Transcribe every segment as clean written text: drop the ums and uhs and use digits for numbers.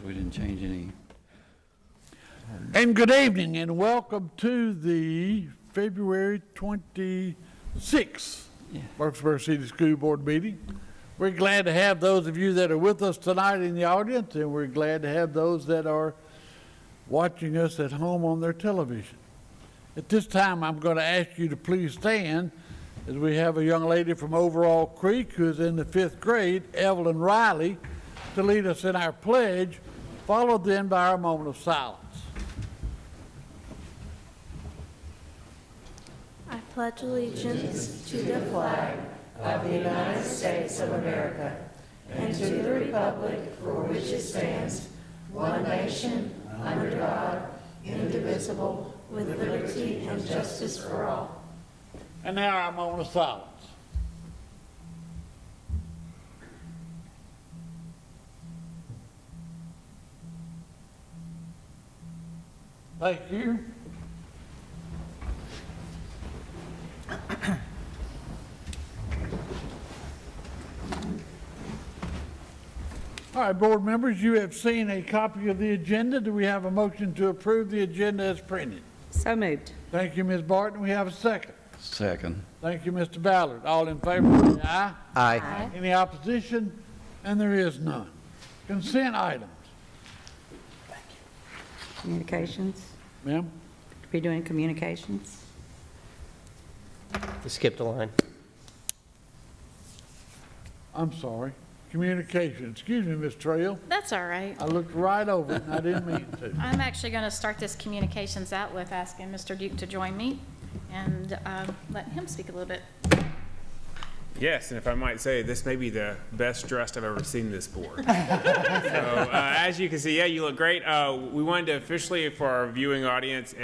we didn't change any. And good evening and welcome to the February 26th Murfreesboro City School Board meeting. We're glad to have those of you that are with us tonight in the audience, and we're glad to have those that are watching us at home on their television. At this time, I'm going to ask you to please stand as we have a young lady from Overall Creek who is in the 5th grade, Evelyn Riley, to lead us in our pledge, followed then by our moment of silence. I pledge allegiance to the flag of the United States of America and to the republic for which it stands, one nation, under God, indivisible, with liberty and justice for all. And now our moment of silence. Thank you. All right, board members, you have seen a copy of the agenda. Do we have a motion to approve the agenda as printed? So moved. Thank you, Ms. Barton. We have a second. Second. Thank you, Mr. Ballard. All in favor, say aye. Aye. Aye. Any opposition? And there is none. Consent items. Communications. Ma'am? We're doing communications. You skipped a line. I'm sorry. Communication. Excuse me, Ms. Trail. That's all right. I looked right over it and I didn't mean to. I'm actually going to start this communications out with asking Mr. Duke to join me and let him speak a little bit. Yes, and if I might say, this may be the best dressed I've ever seen this board. So, as you can see, yeah, you look great. We wanted to officially, for our viewing audience,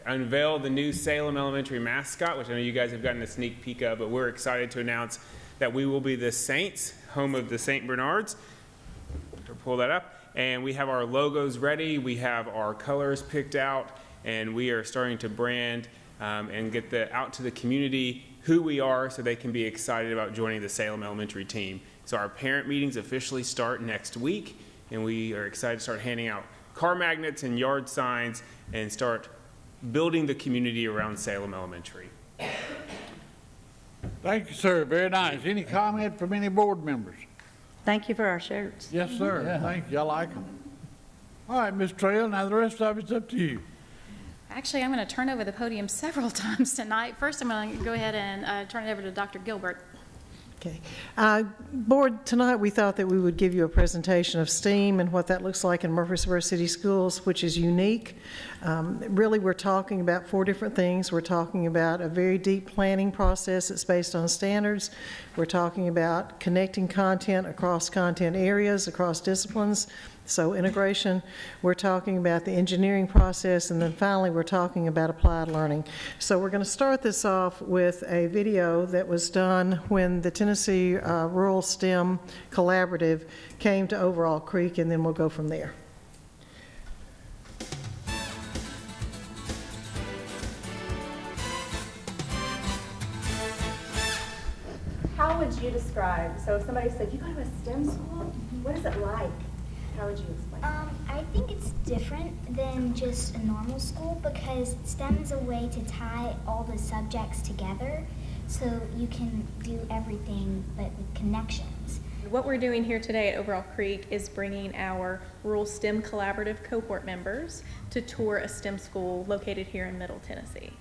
unveil the new Salem Elementary mascot, which I know you guys have gotten a sneak peek of, but we're excited to announce that we will be the Saints, home of the St. Bernards. Pull that up. And we have our logos ready. We have our colors picked out, and we are starting to brand and get out to the community who we are so they can be excited about joining the Salem Elementary team. So our parent meetings officially start next week, and we are excited to start handing out car magnets and yard signs and start building the community around Salem Elementary. Thank you, sir. Very nice. Any comment from any board members? Thank you for our shirts. Yes, sir. Yeah. Thank you. I like them. All right, Ms. Trail, now the rest of it's up to you. Actually, I'm going to turn over the podium several times tonight. First, I'm going to go ahead and turn it over to Dr. Gilbert. Okay. Board, tonight we thought that we would give you a presentation of STEAM and what that looks like in Murfreesboro City Schools, which is unique. Really, we're talking about 4 different things. We're talking about a very deep planning process that's based on standards. We're talking about connecting content across content areas, across disciplines, so integration. We're talking about the engineering process, and then finally we're talking about applied learning. So we're going to start this off with a video that was done when the Tennessee Rural STEM Collaborative came to Overall Creek, and then we'll go from there. How would you describe, so if somebody said, you go to a STEM school, what is it like? How would you explain? I think it's different than just a normal school because STEM is a way to tie all the subjects together so you can do everything but with connections. What we're doing here today at Overall Creek is bringing our Rural STEM Collaborative cohort members to tour a STEM school located here in Middle Tennessee.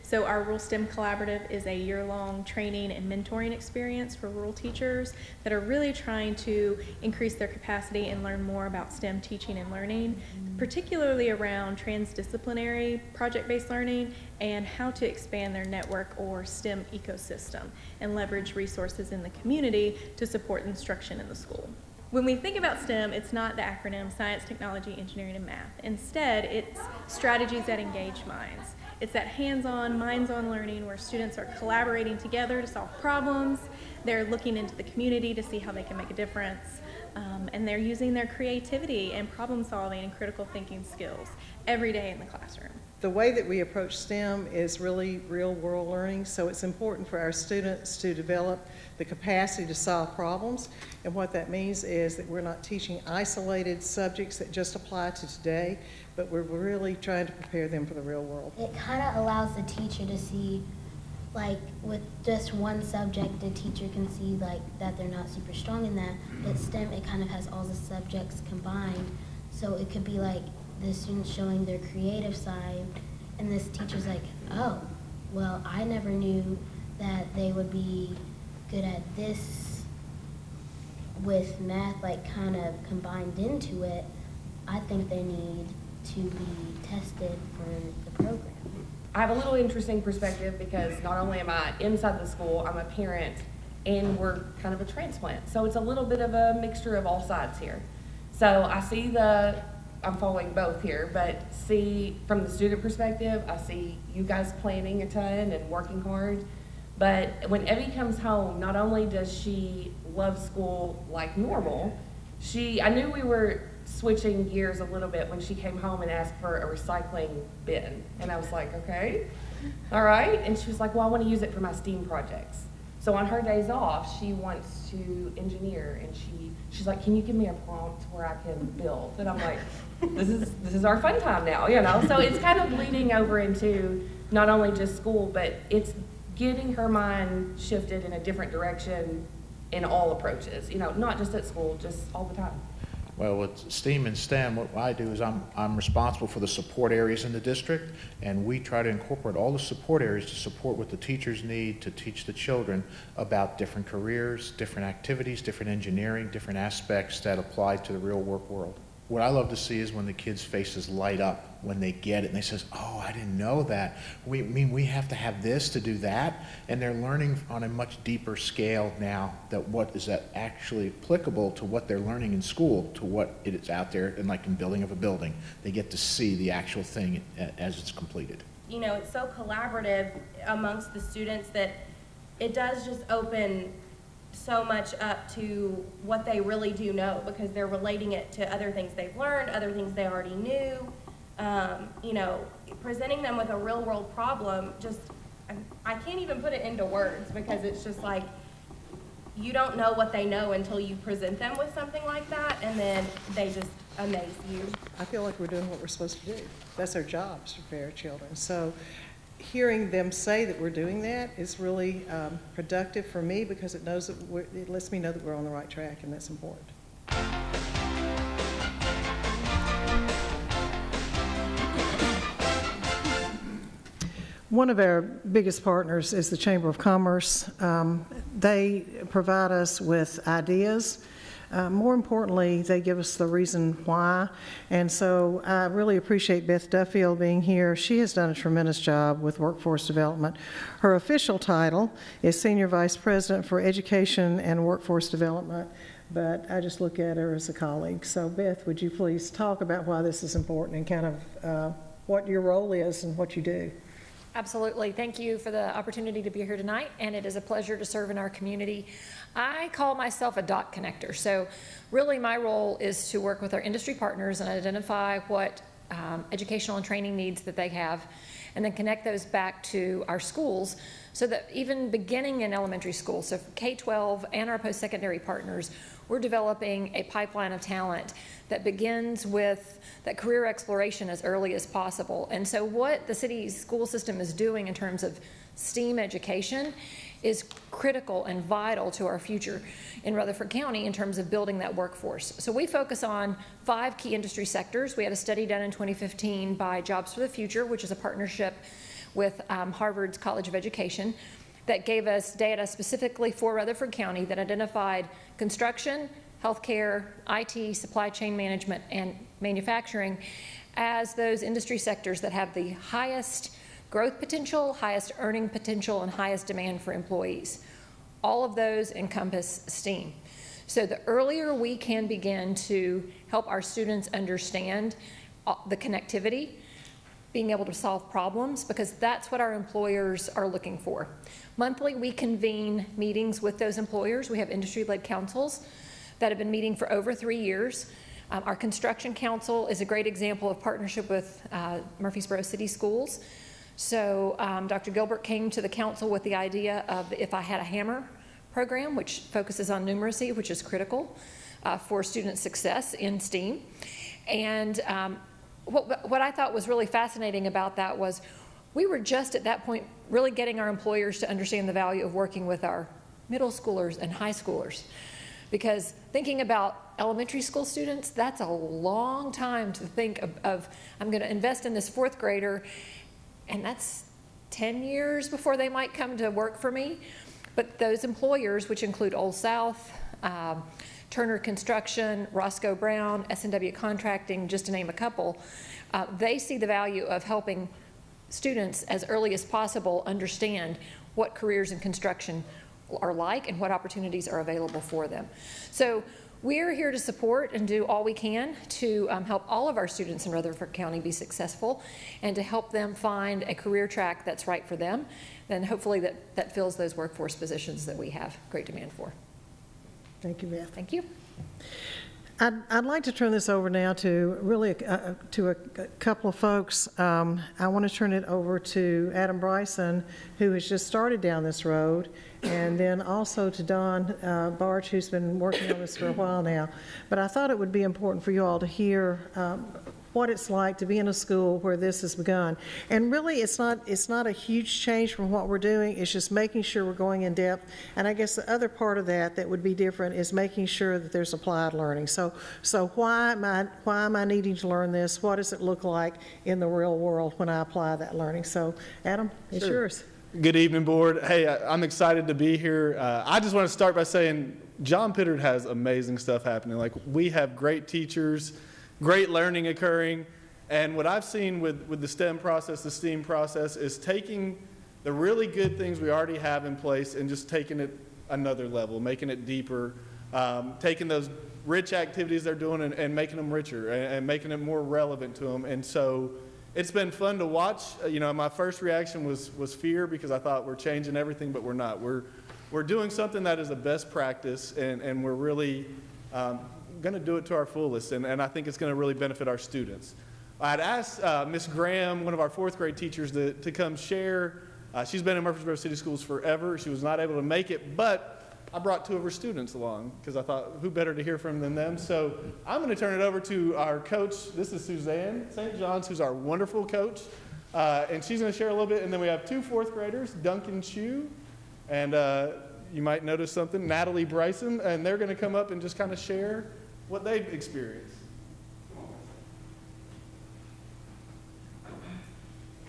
So our Rural STEM Collaborative is a year-long training and mentoring experience for rural teachers that are really trying to increase their capacity and learn more about STEM teaching and learning, particularly around transdisciplinary project-based learning and how to expand their network or STEM ecosystem and leverage resources in the community to support instruction in the school. When we think about STEM, it's not the acronym science, technology, engineering, and math. Instead, it's strategies that engage minds. It's that hands-on, minds-on learning where students are collaborating together to solve problems They're looking into the community to see how they can make a difference. And they're using their creativity and problem solving and critical thinking skills every day in the classroom. The way that we approach STEM is really real world learning, so it's important for our students to develop the capacity to solve problems. And what that means is that we're not teaching isolated subjects that just apply to today, but we're really trying to prepare them for the real world. It kind of allows the teacher to see, like with just one subject, the teacher can see like that they're not super strong in that. But STEM, it kind of has all the subjects combined, so it could be like the students showing their creative side, and this teacher's like, oh, well, I never knew that they would be good at this with math, like kind of combined into it. I think they need to be tested for the program. I have a little interesting perspective because not only am I inside the school, I'm a parent, and we're kind of a transplant. So it's a little bit of a mixture of all sides here. So I see I'm following both here, but see from the student perspective, I see you guys planning a ton and working hard. But when Evie comes home, not only does she love school like normal, I knew we were switching gears a little bit when she came home and asked for a recycling bin. And I was like, okay, all right. And she was like, well, I want to use it for my STEAM projects. So on her days off, she wants to engineer, and she's like, can you give me a prompt where I can build? And I'm like, this is our fun time now, you know? So it's kind of bleeding over into not only just school, but it's getting her mind shifted in a different direction in all approaches, you know, not just at school, just all the time. Well, with STEAM and STEM, what I do is I'm responsible for the support areas in the district, and we try to incorporate all the support areas to support what the teachers need to teach the children about different careers, different activities, different engineering, different aspects that apply to the real work world. What I love to see is when the kids' faces light up when they get it and they says, oh, I didn't know that. We have to have this to do that. And they're learning on a much deeper scale now that what is that actually applicable to what they're learning in school, to what it is out there, and like in building of a building. They get to see the actual thing as it's completed. You know, it's so collaborative amongst the students that it does just open so much up to what they really do know, because they're relating it to other things they've learned, other things they already knew. You know, presenting them with a real world problem, I can't even put it into words, because it's just like, you don't know what they know until you present them with something like that, and then they just amaze you. I feel like we're doing what we're supposed to do. That's our job, to prepare our children. So hearing them say that we're doing that is really productive for me, because it lets me know that we're on the right track, and that's important. One of our biggest partners is the Chamber of Commerce. They provide us with ideas. More importantly, they give us the reason why. And so I really appreciate Beth Duffield being here. She has done a tremendous job with workforce development. Her official title is Senior Vice President for Education and Workforce Development, but I just look at her as a colleague. So Beth, would you please talk about why this is important and kind of what your role is and what you do? Absolutely. Thank you for the opportunity to be here tonight, and it is a pleasure to serve in our community. I call myself a dot connector. So really my role is to work with our industry partners and identify what educational and training needs that they have, and then connect those back to our schools, so that even beginning in elementary school, so for K-12 and our post-secondary partners, we're developing a pipeline of talent that begins with that career exploration as early as possible. And so what the city's school system is doing in terms of STEAM education is critical and vital to our future in Rutherford County in terms of building that workforce. So we focus on 5 key industry sectors. We had a study done in 2015 by Jobs for the Future, which is a partnership with Harvard's College of Education, that gave us data specifically for Rutherford County that identified construction, healthcare, IT, supply chain management, and manufacturing as those industry sectors that have the highest growth potential, highest earning potential, and highest demand for employees. All of those encompass STEAM. So the earlier we can begin to help our students understand the connectivity being able to solve problems, because that's what our employers are looking for. Monthly, we convene meetings with those employers. We have industry-led councils that have been meeting for over 3 years. Our construction council is a great example of partnership with Murfreesboro City Schools. So Dr. Gilbert came to the council with the idea of If I Had a Hammer program, which focuses on numeracy, which is critical for student success in STEAM. And what I thought was really fascinating about that was we were just at that point really getting our employers to understand the value of working with our middle schoolers and high schoolers. Because thinking about elementary school students, that's a long time to think of I'm going to invest in this 4th grader, and that's 10 years before they might come to work for me. But those employers, which include Old South, Turner Construction, Roscoe Brown, S&W Contracting, just to name a couple, they see the value of helping students as early as possible understand what careers in construction are like and what opportunities are available for them. So we're here to support and do all we can to help all of our students in Rutherford County be successful and to help them find a career track that's right for them. Then hopefully that fills those workforce positions that we have great demand for. Thank you, Beth. Thank you. I'd like to turn this over now to really to a couple of folks. I want to turn it over to Adam Bryson, who has just started down this road, and then also to Don Barch, who's been working on this for a while now. But I thought it would be important for you all to hear what it's like to be in a school where this has begun. And really, it's not a huge change from what we're doing. It's just making sure we're going in depth. And I guess the other part of that would be different is making sure that there's applied learning. So why am I needing to learn this? What does it look like in the real world when I apply that learning? So, Adam, it's yours. Good evening, board. Hey, I'm excited to be here. I just want to start by saying John Pittard has amazing stuff happening. Like, we have great teachers, great learning occurring, and what I've seen with the STEM process, the STEAM process, is taking the really good things we already have in place and just taking it another level, making it deeper, taking those rich activities they're doing and making them richer and making it more relevant to them. And so it's been fun to watch. You know, my first reaction was fear, because I thought we're changing everything, but we're not. We're doing something that is a best practice, and we're really going to do it to our fullest, and I think it's going to really benefit our students. I'd asked Miss Graham, one of our 4th grade teachers, to come share. She's been in Murfreesboro City Schools forever. She was not able to make it, but I brought 2 of her students along because I thought, who better to hear from than them? So I'm going to turn it over to our coach. This is Suzanne St. John's, who's our wonderful coach, and she's going to share a little bit. And then we have 2 4th graders, Duncan Chu, and you might notice something, Natalie Bryson, and they're going to come up and just kind of share what they've experienced.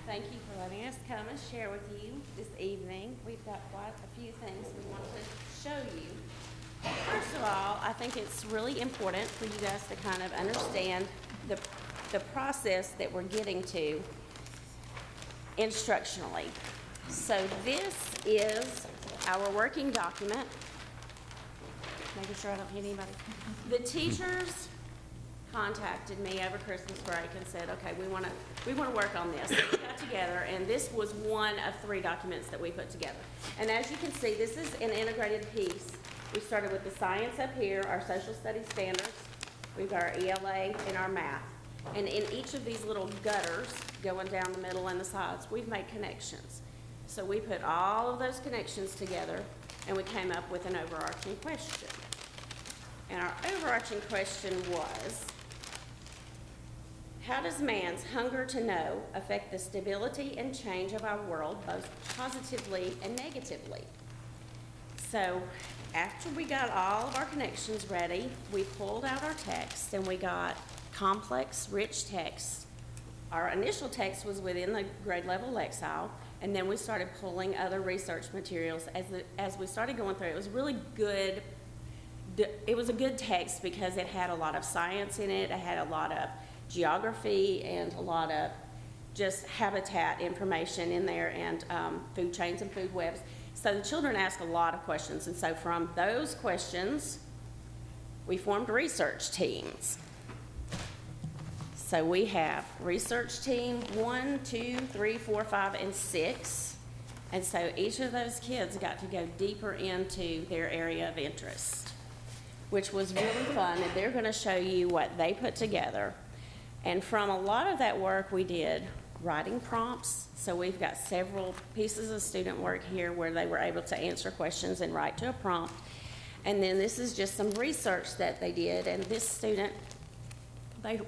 Thank you for letting us come and share with you this evening. We've got quite a few things we want to show you. First of all, I think it's really important for you guys to kind of understand the process that we're getting to instructionally. So this is our working document. Making sure I don't hit anybody. The teachers contacted me over Christmas break and said, okay, we want to work on this. So we got together, and this was one of 3 documents that we put together. And as you can see, this is an integrated piece. We started with the science up here, our social studies standards. We've got our ELA and our math. And in each of these little gutters going down the middle and the sides, we've made connections. So we put all of those connections together, and we came up with an overarching question. And our overarching question was, how does man's hunger to know affect the stability and change of our world, both positively and negatively? So after we got all of our connections ready, we pulled out our text, and we got complex, rich text. Our initial text was within the grade level lexile, and then we started pulling other research materials. As we started going through, it was really good. It was a good text because it had a lot of science in it. It had a lot of geography and a lot of just habitat information in there, and food chains and food webs. So the children asked a lot of questions, and so from those questions, we formed research teams. So we have research team 1, 2, 3, 4, 5, and 6. And so each of those kids got to go deeper into their area of interest, which was really fun. And they're going to show you what they put together. And from a lot of that work, we did writing prompts. So we've got several pieces of student work here where they were able to answer questions and write to a prompt. And then this is just some research that they did. And this student,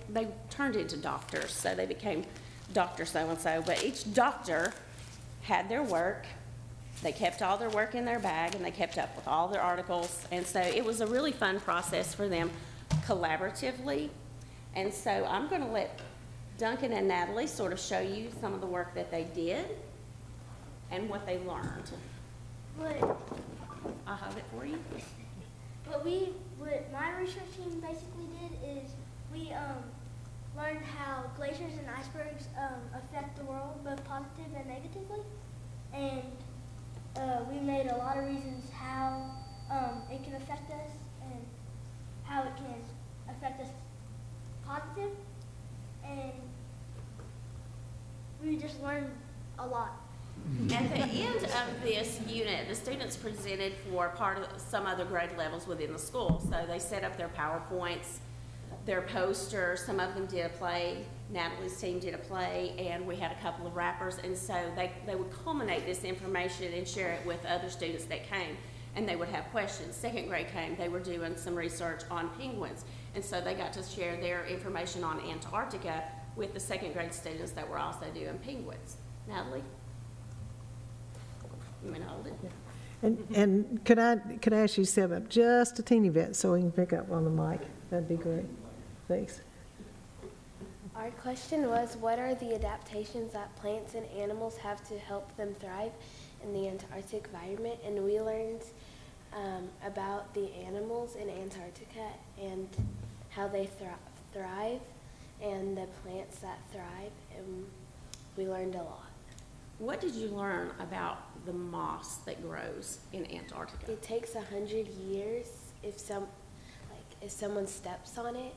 they turned into doctors. So they became Dr. So-and-so. But each doctor had their work. They kept all their work in their bag, and they kept up with all their articles. And so it was a really fun process for them collaboratively. And so I'm going to let Duncan and Natalie sort of show you some of the work that they did and what they learned. I'll hold it for you. What my research team basically did is we learned how glaciers and icebergs affect the world, both positive and negatively. And we made a lot of reasons how it can affect us and how it can affect us positive. And we just learned a lot. At the end of this unit, the students presented for part of some other grade levels within the school. So they set up their PowerPoints, their posters. Some of them did a play. Natalie's team did a play, and we had a couple of rappers. And so they would culminate this information and share it with other students that came, and they would have questions. Second grade came, they were doing some research on penguins, and so they got to share their information on Antarctica with the second grade students that were also doing penguins. Natalie? You want to hold it? And could I ask you to step up just a teeny bit so we can pick up on the mic? That'd be great. Thanks. Our question was, what are the adaptations that plants and animals have to help them thrive in the Antarctic environment? And we learned about the animals in Antarctica and how they thrive and the plants that thrive, and we learned a lot. What did you learn about the moss that grows in Antarctica? It takes 100 years. If someone steps on it,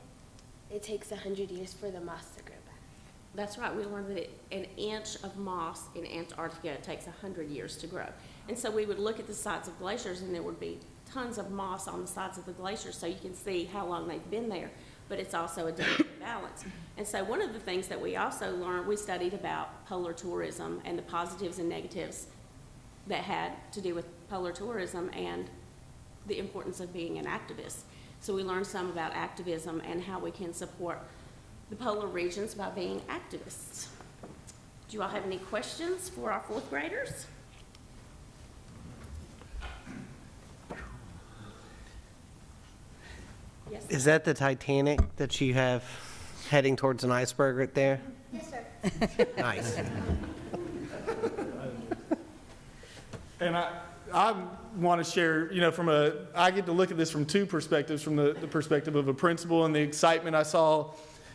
it takes 100 years for the moss to grow back. That's right. We learned that an inch of moss in Antarctica takes 100 years to grow. And so we would look at the sides of glaciers, and there would be tons of moss on the sides of the glaciers, so you can see how long they've been there. But it's also a delicate balance. And so one of the things that we also learned, we studied about polar tourism and the positives and negatives that had to do with polar tourism and the importance of being an activist. So we learned some about activism and how we can support the polar regions by being activists. Do you all have any questions for our fourth graders? Yes. Is that the Titanic that you have heading towards an iceberg right there? Yes, sir. Nice. And I want to share, I get to look at this from two perspectives, from the perspective of a principal and the excitement I saw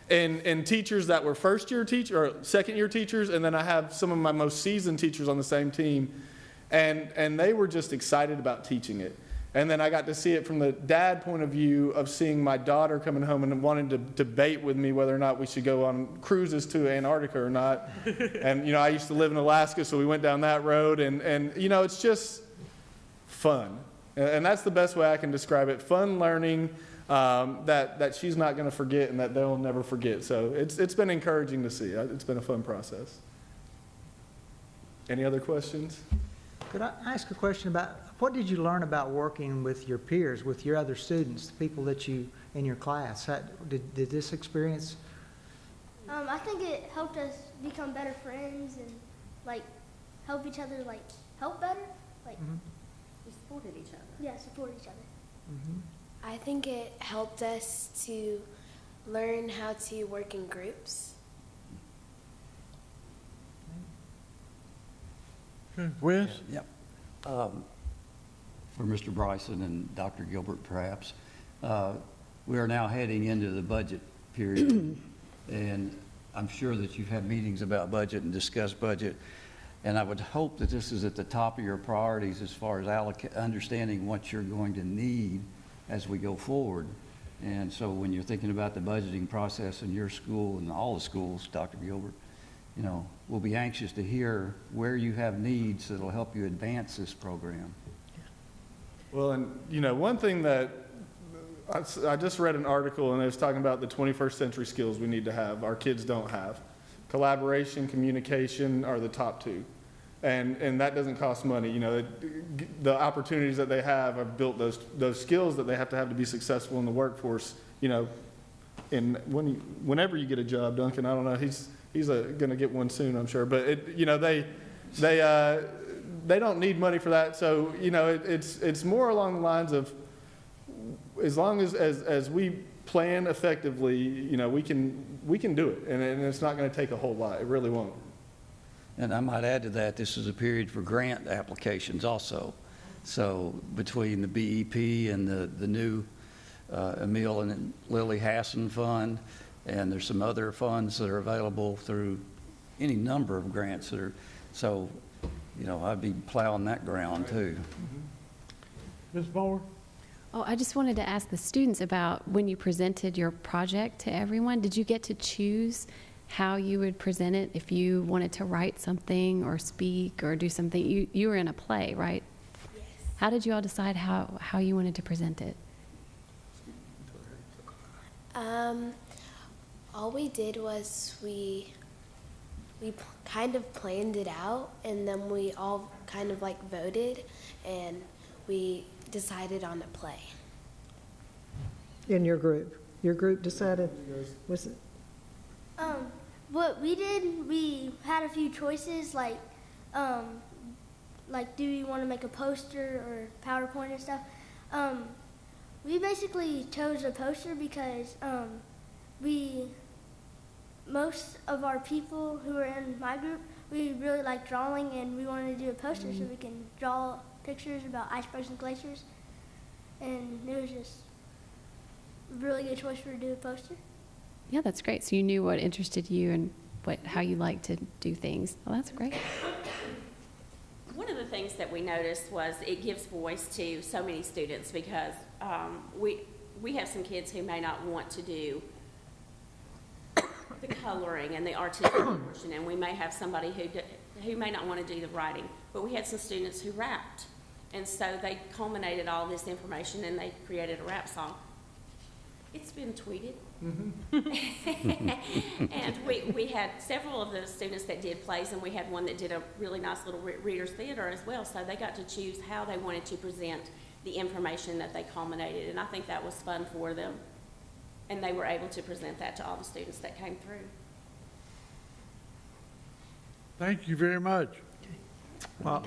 in teachers that were first-year teachers or second-year teachers, and then I have some of my most seasoned teachers on the same team, and they were just excited about teaching it. And then I got to see it from the dad point of view of seeing my daughter coming home and wanting to debate with me whether or not we should go on cruises to Antarctica or not. And, I used to live in Alaska, so we went down that road. And it's just fun. And that's the best way I can describe it. Fun learning that she's not going to forget and that they'll never forget. So it's been encouraging to see. It's been a fun process. Any other questions? Could I ask a question about what did you learn about working with your peers, with your other students, the people that you in your class? Did this experience? I think it helped us become better friends and help each other help better. We supported each other. Yeah, support each other. Mm-hmm. I think it helped us to learn how to work in groups. Wes? Yep. For Mr. Bryson and Dr. Gilbert, perhaps, we are now heading into the budget period, and I'm sure that you've had meetings about budget and discussed budget, and I would hope that this is at the top of your priorities as far as understanding what you're going to need as we go forward. And so when you're thinking about the budgeting process in your school and all the schools, Dr. Gilbert, you know, we'll be anxious to hear where you have needs that'll help you advance this program. Well, and you know, one thing that I just read an article and it was talking about the 21st century skills we need to have, our kids don't have. Collaboration, communication are the top two. And that doesn't cost money. You know, the opportunities that they have built those skills that they have to be successful in the workforce. You know, and whenever you get a job, Duncan, I don't know, he's going to get one soon, I'm sure. But you know, they don't need money for that. So you know, it's more along the lines of as long as we plan effectively, you know, we can do it, and it's not going to take a whole lot. It really won't. And I might add to that, this is a period for grant applications also. So between the BEP and the new Emil and Lily Hassan Fund, and there's some other funds that are available through any number of grants that are, so, you know, I'd be plowing that ground too. Ms. Moore? Oh, I just wanted to ask the students about when you presented your project to everyone, did you get to choose how you would present it if you wanted to write something or speak or do something? You were in a play, right? Yes. How did you all decide how you wanted to present it? All we did was we kind of planned it out, and then we all kind of like voted, and we decided on a play. In your group decided, was it? What we did, we had a few choices, like do you want to make a poster or PowerPoint and stuff? We basically chose a poster because most of our people who are in my group, we really like drawing, and we wanted to do a poster so we can draw pictures about icebergs and glaciers, and it was just a really good choice to do a poster. Yeah, that's great. So you knew what interested you and how you like to do things. Well, that's great. One of the things that we noticed was it gives voice to so many students, because we have some kids who may not want to do the coloring and the artistic portion, and we may have somebody who may not want to do the writing, but we had some students who rapped, and so they culminated all this information and they created a rap song. It's been tweeted. And we had several of the students that did plays, and we had one that did a really nice little reader's theater as well, so they got to choose how they wanted to present the information that they culminated, and I think that was fun for them, and they were able to present that to all the students that came through. Thank you very much. Well,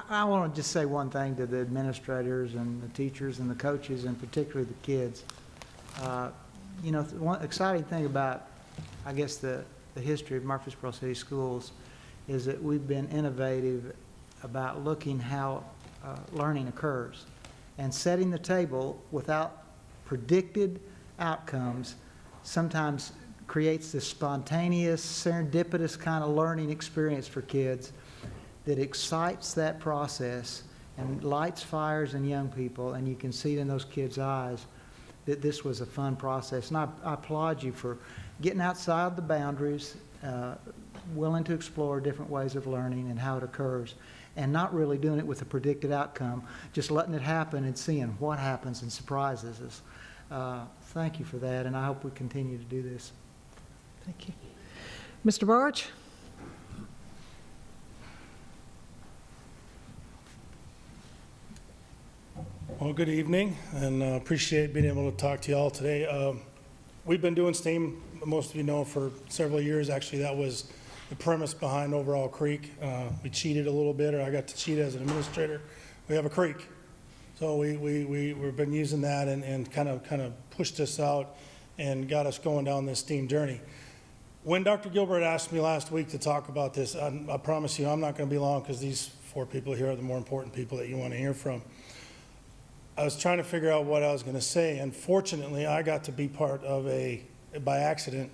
I want to just say one thing to the administrators and the teachers and the coaches, and particularly the kids. You know, one exciting thing about, I guess, the history of Murfreesboro City Schools is that we've been innovative about looking how learning occurs, and setting the table without predicted outcomes sometimes creates this spontaneous, serendipitous kind of learning experience for kids that excites that process and lights fires in young people, and you can see it in those kids' eyes that this was a fun process. And I applaud you for getting outside the boundaries, willing to explore different ways of learning and how it occurs, and not really doing it with a predicted outcome, just letting it happen and seeing what happens and surprises us. Thank you for that, and I hope we continue to do this. Thank you. Mr. Barch? Well, good evening, and appreciate being able to talk to you all today. We've been doing STEAM, most of you know, for several years. Actually, that was the premise behind Overall Creek. We cheated a little bit, or I got to cheat as an administrator. We have a creek, so we've been using that and kind of pushed us out and got us going down this STEAM journey. When Dr. Gilbert asked me last week to talk about this, I promise you I'm not going to be long, because these four people here are the more important people that you want to hear from. I was trying to figure out what I was going to say, and fortunately I got to be part of by accident,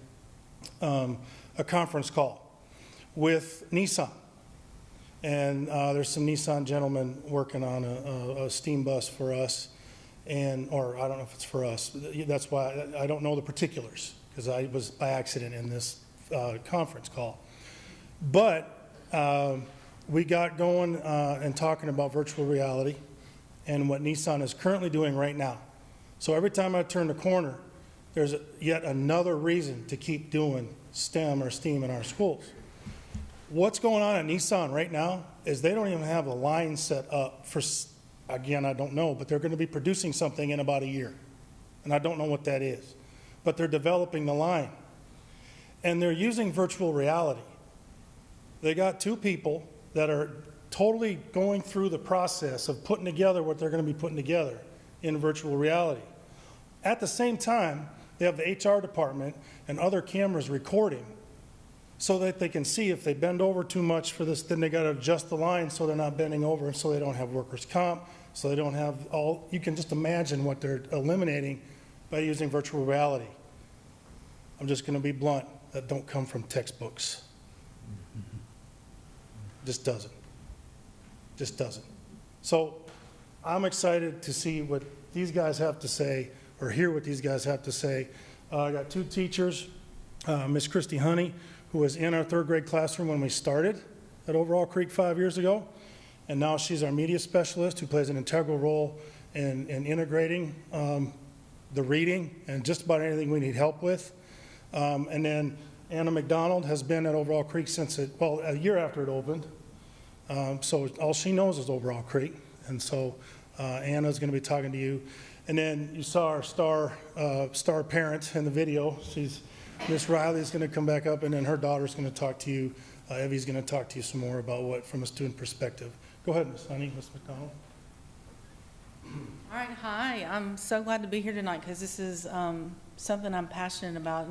a conference call with Nissan. And there's some Nissan gentlemen working on a STEAM bus for us. or I don't know if it's for us. That's why I don't know the particulars, because I was by accident in this conference call. But we got going and talking about virtual reality and what Nissan is currently doing right now. So every time I turn the corner, there's yet another reason to keep doing STEM or STEAM in our schools. What's going on at Nissan right now is they don't even have a line set up for, again, I don't know, but they're going to be producing something in about a year. And I don't know what that is. But they're developing the line. And they're using virtual reality. They got two people that are totally going through the process of putting together what they're going to be putting together in virtual reality. At the same time, they have the HR department and other cameras recording so that they can see if they bend over too much for this, then they got to adjust the line so they're not bending over, and so they don't have workers' comp, so they don't have all, you can just imagine what they're eliminating by using virtual reality. I'm just going to be blunt, that don't come from textbooks. Just doesn't. Just doesn't. So I'm excited to see what these guys have to say, or hear what these guys have to say. I got two teachers, Miss Christy Honey, who was in our third grade classroom when we started at Overall Creek 5 years ago. And now she's our media specialist who plays an integral role in integrating the reading and just about anything we need help with. And then Anna McDonald has been at Overall Creek since a year after it opened. So all she knows is Overall Creek. And so Anna's going to be talking to you. And then you saw our star parent in the video. Miss Riley's going to come back up, and then her daughter's going to talk to you. Evie's going to talk to you some more about what, from a student perspective. Go ahead, Miss Honey, Miss McDonald. All right, hi. I'm so glad to be here tonight because this is something I'm passionate about.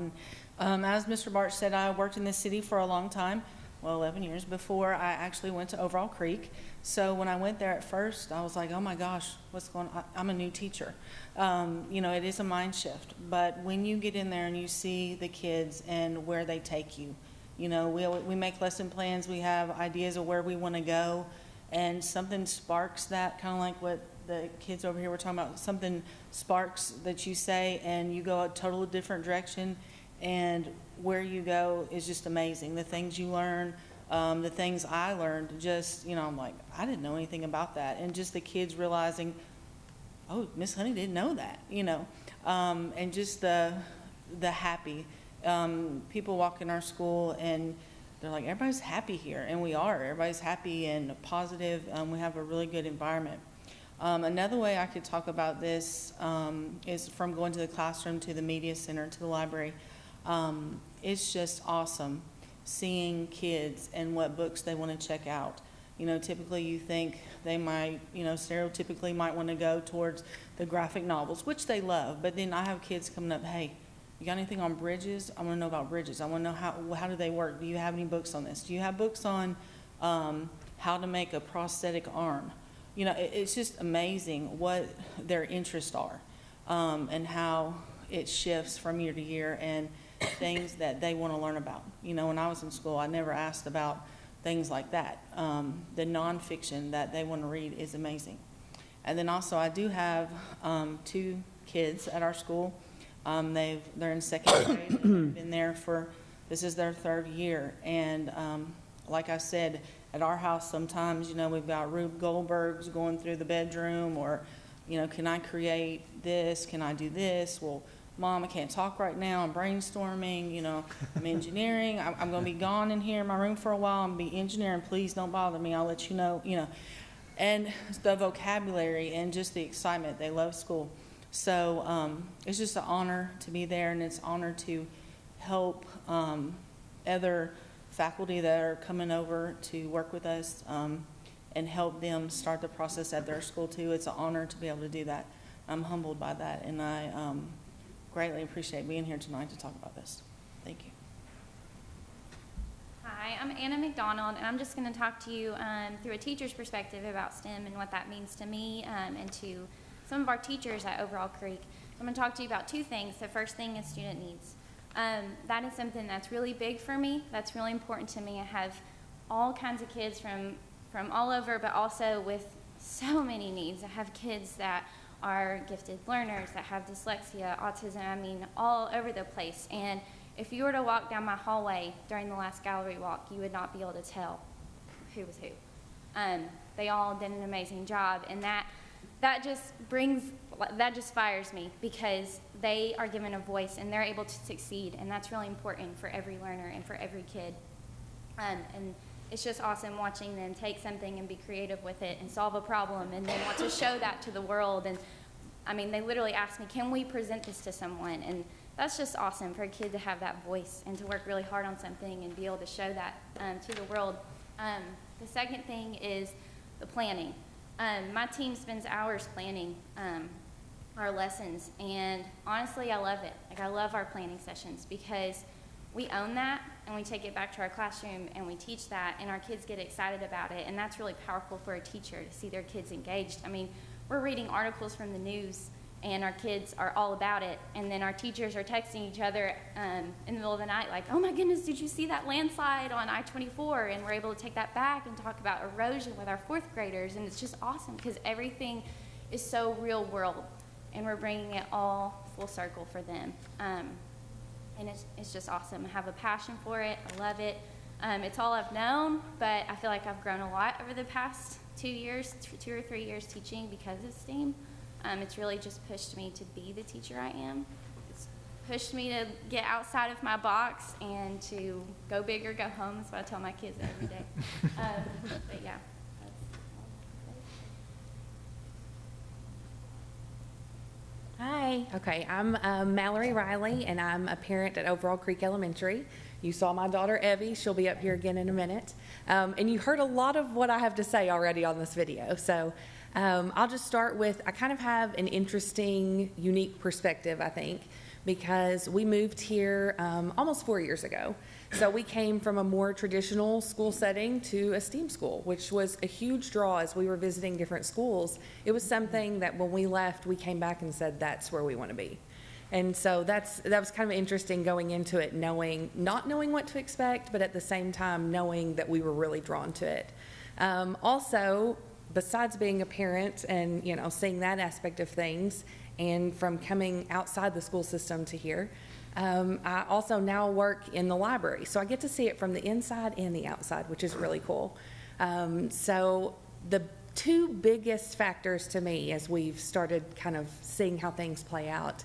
And as Mr. Barch said, I worked in this city for a long time, well, 11 years, before I actually went to Overall Creek. So when I went there at first, I was like, oh my gosh, what's going on? I'm a new teacher. You know, it is a mind shift. But when you get in there and you see the kids and where they take you, you know, we make lesson plans, we have ideas of where we want to go, and something sparks that, kind of like what the kids over here were talking about, something sparks that you say and you go a total different direction, and where you go is just amazing. The things you learn, the things I learned, just, you know, I'm like, I didn't know anything about that. And just the kids realizing, oh, Miss Honey didn't know that, you know. And just the happy. People walk in our school and they're like, everybody's happy here. And we are. Everybody's happy and positive. We have a really good environment. Another way I could talk about this is from going to the classroom to the media center to the library. It's just awesome seeing kids and what books they want to check out. You know, typically you think they might, you know, stereotypically might want to go towards the graphic novels, which they love. But then I have kids coming up, hey, you got anything on bridges? I want to know about bridges. I want to know how do they work? Do you have any books on this? Do you have books on how to make a prosthetic arm? You know, it's just amazing what their interests are and how it shifts from year to year and things that they want to learn about. You know, when I was in school, I never asked about things like that. The nonfiction that they want to read is amazing. And then also I do have two kids at our school. They're in second grade. They've been there this is their third year. And like I said, at our house sometimes, you know, we've got Rube Goldbergs going through the bedroom, or, you know, can I create this? Can I do this? Well, Mom, I can't talk right now. I'm brainstorming, you know, I'm engineering. I'm going to be gone in here in my room for a while. I'm going to be engineering. Please don't bother me. I'll let you know, you know. And the vocabulary and just the excitement. They love school. So it's just an honor to be there, and it's an honor to help other faculty that are coming over to work with us and help them start the process at their school too. It's an honor to be able to do that. I'm humbled by that, and I greatly appreciate being here tonight to talk about this. Thank you. Hi, I'm Anna McDonald, and I'm just going to talk to you through a teacher's perspective about STEM and what that means to me and to some of our teachers at Overall Creek. I'm going to talk to you about two things. The first thing is student needs. That is something that's really big for me. That's really important to me. I have all kinds of kids from all over, but also with so many needs. I have kids that are gifted learners that have dyslexia, autism, I mean, all over the place. And if you were to walk down my hallway during the last gallery walk, you would not be able to tell who was who. They all did an amazing job, and that just fires me, because they are given a voice and they're able to succeed, and that's really important for every learner and for every kid. And it's just awesome watching them take something and be creative with it and solve a problem and then want to show that to the world. And I mean, they literally asked me, can we present this to someone? And that's just awesome for a kid to have that voice and to work really hard on something and be able to show that to the world. The second thing is the planning. My team spends hours planning our lessons, and honestly, I love it. Like, I love our planning sessions, because we own that and we take it back to our classroom and we teach that, and our kids get excited about it, and that's really powerful for a teacher to see their kids engaged. I mean, we're reading articles from the news and our kids are all about it, and then our teachers are texting each other in the middle of the night like, oh my goodness, did you see that landslide on I-24? And we're able to take that back and talk about erosion with our 4th graders, and it's just awesome because everything is so real world, and we're bringing it all full circle for them. And it's just awesome. I have a passion for it. I love it. It's all I've known, but I feel like I've grown a lot over the past 2 or 3 years teaching because of STEAM. It's really just pushed me to be the teacher I am. It's pushed me to get outside of my box and to go big or go home. That's what I tell my kids every day. But yeah. Hi. Okay, I'm Mallory Riley, and I'm a parent at Overall Creek Elementary. You saw my daughter Evie. She'll be up here again in a minute. And you heard a lot of what I have to say already on this video. So I'll just start with, I kind of have an interesting, unique perspective, I think, because we moved here almost 4 years ago. So we came from a more traditional school setting to a STEAM school, which was a huge draw as we were visiting different schools. It was something that when we left, we came back and said, that's where we want to be. And so that was kind of interesting going into it, not knowing what to expect, but at the same time knowing that we were really drawn to it. Also, besides being a parent and seeing that aspect of things, and from coming outside the school system to here, I also now work in the library. So I get to see it from the inside and the outside, which is really cool. So the two biggest factors to me as we've started kind of seeing how things play out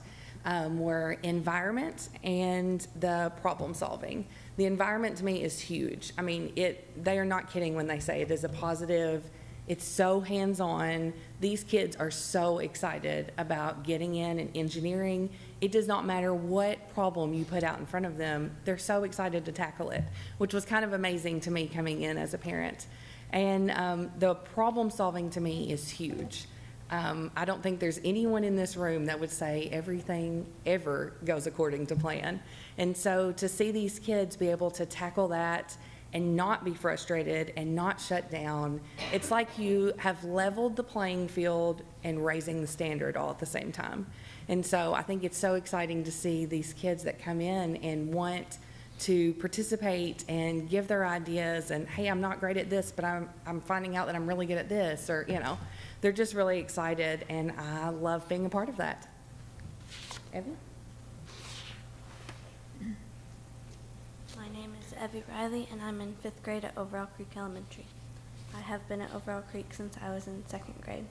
were environment and the problem solving. The environment to me is huge. I mean, they are not kidding when they say it is a positive. It's so hands-on. These kids are so excited about getting in and engineering. It does not matter what problem you put out in front of them. They're so excited to tackle it, which was kind of amazing to me coming in as a parent. And the problem solving to me is huge. I don't think there's anyone in this room that would say everything ever goes according to plan. And so to see these kids be able to tackle that and not be frustrated and not shut down, it's like you have leveled the playing field and raising the standard all at the same time. And so I think it's so exciting to see these kids that come in and want to participate and give their ideas, and hey, I'm not great at this, but I'm finding out that I'm really good at this, or they're just really excited, and I love being a part of that. Evie? My name is Evie Riley, and I'm in 5th grade at Overall Creek Elementary. I have been at Overall Creek since I was in 2nd grade.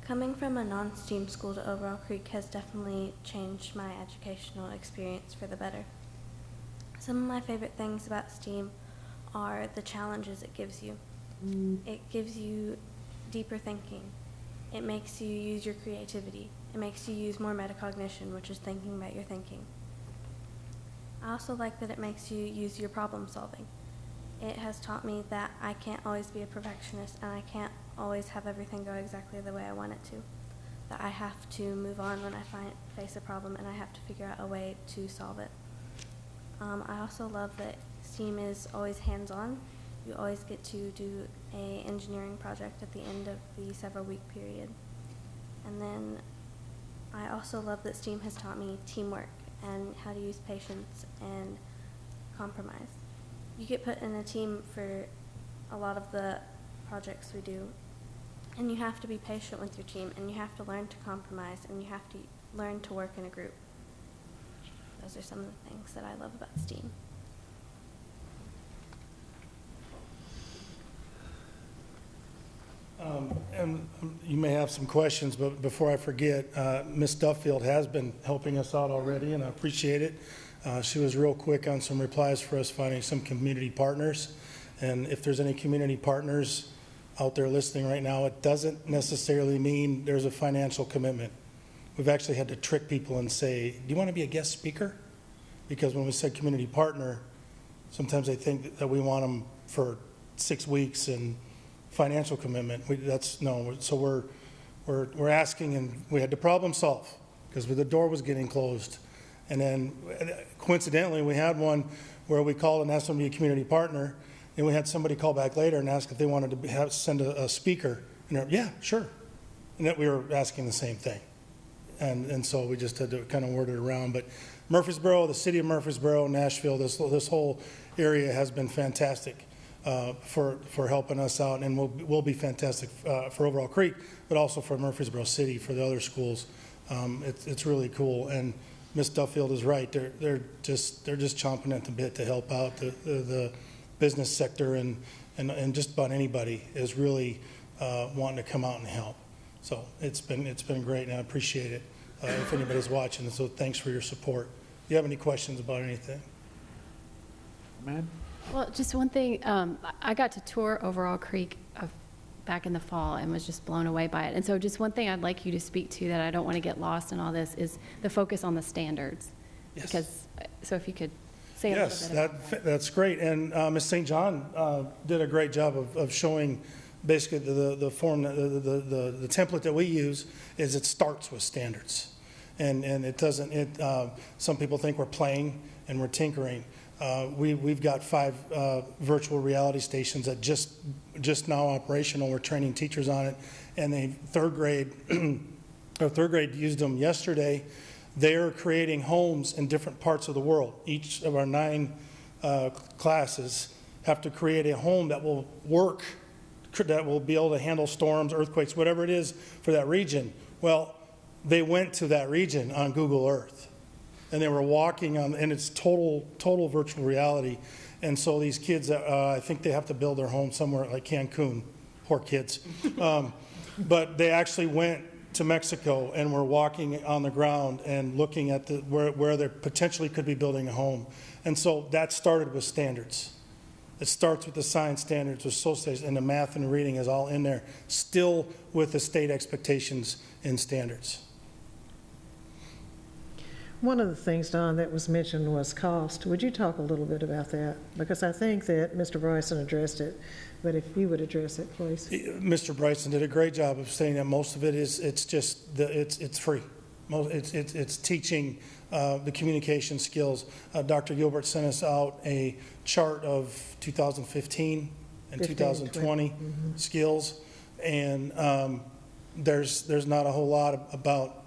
Coming from a non-STEAM school to Overall Creek has definitely changed my educational experience for the better. Some of my favorite things about STEAM are the challenges it gives you. It gives you deeper thinking. It makes you use your creativity. It makes you use more metacognition, which is thinking about your thinking. I also like that it makes you use your problem solving. It has taught me that I can't always be a perfectionist and I can't always have everything go exactly the way I want it to. That I have to move on when I face a problem, and I have to figure out a way to solve it. I also love that STEAM is always hands-on. You always get to do an engineering project at the end of the several-week period. And then I also love that STEAM has taught me teamwork and how to use patience and compromise. You get put in a team for a lot of the projects we do, And you have to be patient with your team, and you have to learn to compromise, and you have to learn to work in a group. Those are some of the things that I love about STEAM. And you may have some questions, but before I forget, Ms. Duffield has been helping us out already, and I appreciate it. She was real quick on some replies for us finding some community partners. And if there's any community partners out there listening right now, it doesn't necessarily mean there's a financial commitment. We've actually had to trick people and say, do you want to be a guest speaker? Because when we said community partner, sometimes they think that we want them for 6 weeks and financial commitment. So we're asking, and we had to problem solve because the door was getting closed. And then coincidentally, we had one where we called and asked them to be a community partner, and we had somebody call back later and ask if they wanted to send a speaker. And they're, yeah, sure. And that we were asking the same thing. And so we just had to kind of word it around. But Murfreesboro, the city of Murfreesboro, Nashville, this whole area has been fantastic for helping us out, and will be fantastic for Overall Creek, but also for Murfreesboro City, for the other schools. It's really cool. And Ms. Duffield is right. They're just chomping at the bit to help out the business sector, and just about anybody is really wanting to come out and help. So it's been great, and I appreciate it. If anybody's watching, so thanks for your support. Do you have any questions about anything? Man? Well, just one thing. I got to tour Overall Creek back in the fall and was just blown away by it. And so just one thing I'd like you to speak to that I don't want to get lost in all this is the focus on the standards. Yes. Because, so if you could say a little bit about that. That's great. And Ms. St. John did a great job of showing basically the form, the template that we use is it starts with standards. And it doesn't, some people think we're playing and we're tinkering. We've got 5 virtual reality stations that just now operational. We're training teachers on it, and they third grade used them yesterday. They're creating homes in different parts of the world. Each of our 9 classes have to create a home that will work, that will be able to handle storms, earthquakes, whatever it is for that region. Well, they went to that region on Google Earth. And they were walking on, and it's total virtual reality. And so these kids, I think they have to build their home somewhere like Cancun. Poor kids. But they actually went to Mexico and were walking on the ground and looking at where they potentially could be building a home. And so that started with standards. It starts with the science standards, with social studies, and the math and reading is all in there, still with the state expectations and standards. One of the things, Don, that was mentioned was cost. Would you talk a little bit about that? Because I think that Mr. Bryson addressed it, but if you would address it, please. Mr. Bryson did a great job of saying that most of it is, it's free. It's teaching the communication skills. Dr. Gilbert sent us out a chart of 2015 and 2020 skills, and there's not a whole lot about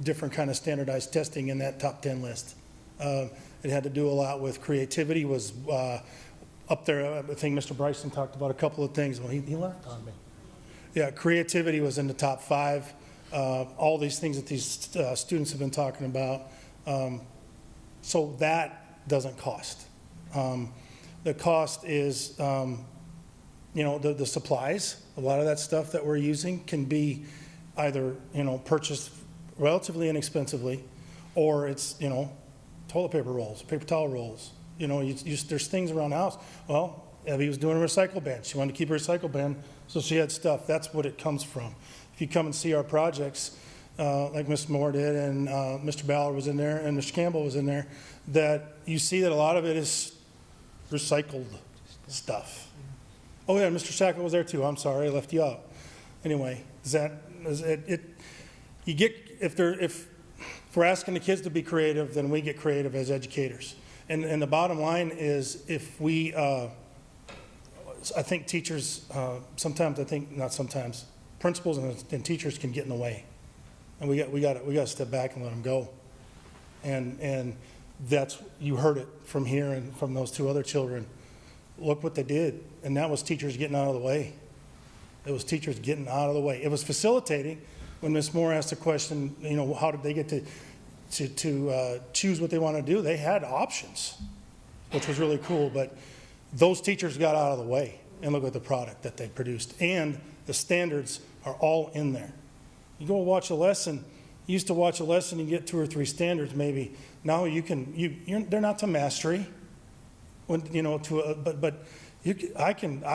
different kind of standardized testing in that top 10 list. It had to do a lot with creativity was up there. I think Mr. Bryson talked about a couple of things. Well, he left on me. Yeah, creativity was in the top 5. All these things that these students have been talking about. So that doesn't cost. The cost is, the supplies. A lot of that stuff that we're using can be either, purchased relatively inexpensively, or it's, toilet paper rolls, paper towel rolls. There's things around the house. Well, Evie was doing a recycle bin. She wanted to keep her recycle bin, so she had stuff. That's what it comes from. If you come and see our projects, like Ms. Moore did, and Mr. Ballard was in there, and Mr. Campbell was in there, that you see that a lot of it is recycled stuff. Oh yeah, Mr. Sackle was there too. I'm sorry, I left you out. Anyway, if we're asking the kids to be creative, then we get creative as educators. And the bottom line is, if we, I think teachers, principals and teachers can get in the way, and we got to step back and let them go. And that's, you heard it from here and from those 2 other children. Look what they did, and that was teachers getting out of the way. It was teachers getting out of the way. It was facilitating when Ms. Moore asked the question, how did they get to choose what they want to do? They had options, which was really cool, but those teachers got out of the way, and look at the product that they produced. And the standards are all in there. You go watch a lesson, you used to watch a lesson, you get 2 or 3 standards maybe. Now they're not to mastery, I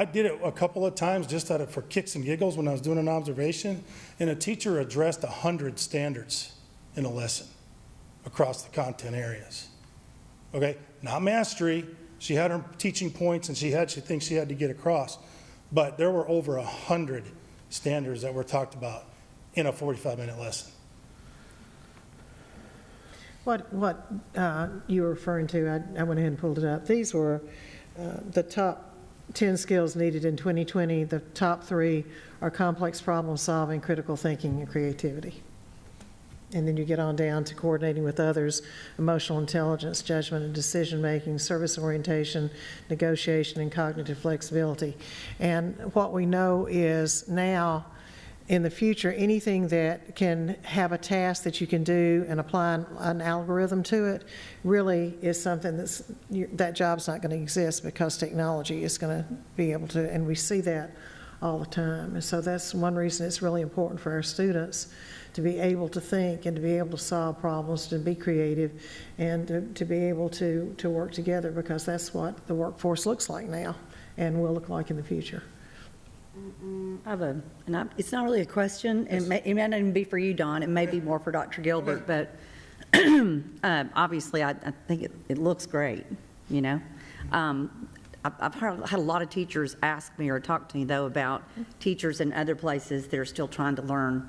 did it a couple of times just for kicks and giggles when I was doing an observation, and a teacher addressed 100 standards in a lesson across the content areas. Okay, not mastery. She had her teaching points and she thinks she had to get across, but there were over 100 standards that were talked about in a 45-minute lesson. What you were referring to, I went ahead and pulled it up. These were the top 10 skills needed in 2020. The top 3 are complex problem solving, critical thinking, and creativity. And then you get on down to coordinating with others, emotional intelligence, judgment and decision making, service orientation, negotiation, and cognitive flexibility. And what we know is now, in the future, anything that can have a task that you can do and apply an algorithm to it really is something that job's not going to exist, because technology is going to be able to, and we see that all the time. And so that's one reason it's really important for our students to be able to think and to be able to solve problems, to be creative, and to be able to work together, because that's what the workforce looks like now and will look like in the future. It's not really a question. It may not even be for you, Don. It may be more for Dr. Gilbert, but obviously I think it looks great, I've had a lot of teachers ask me or talk to me, though, about teachers in other places that are still trying to learn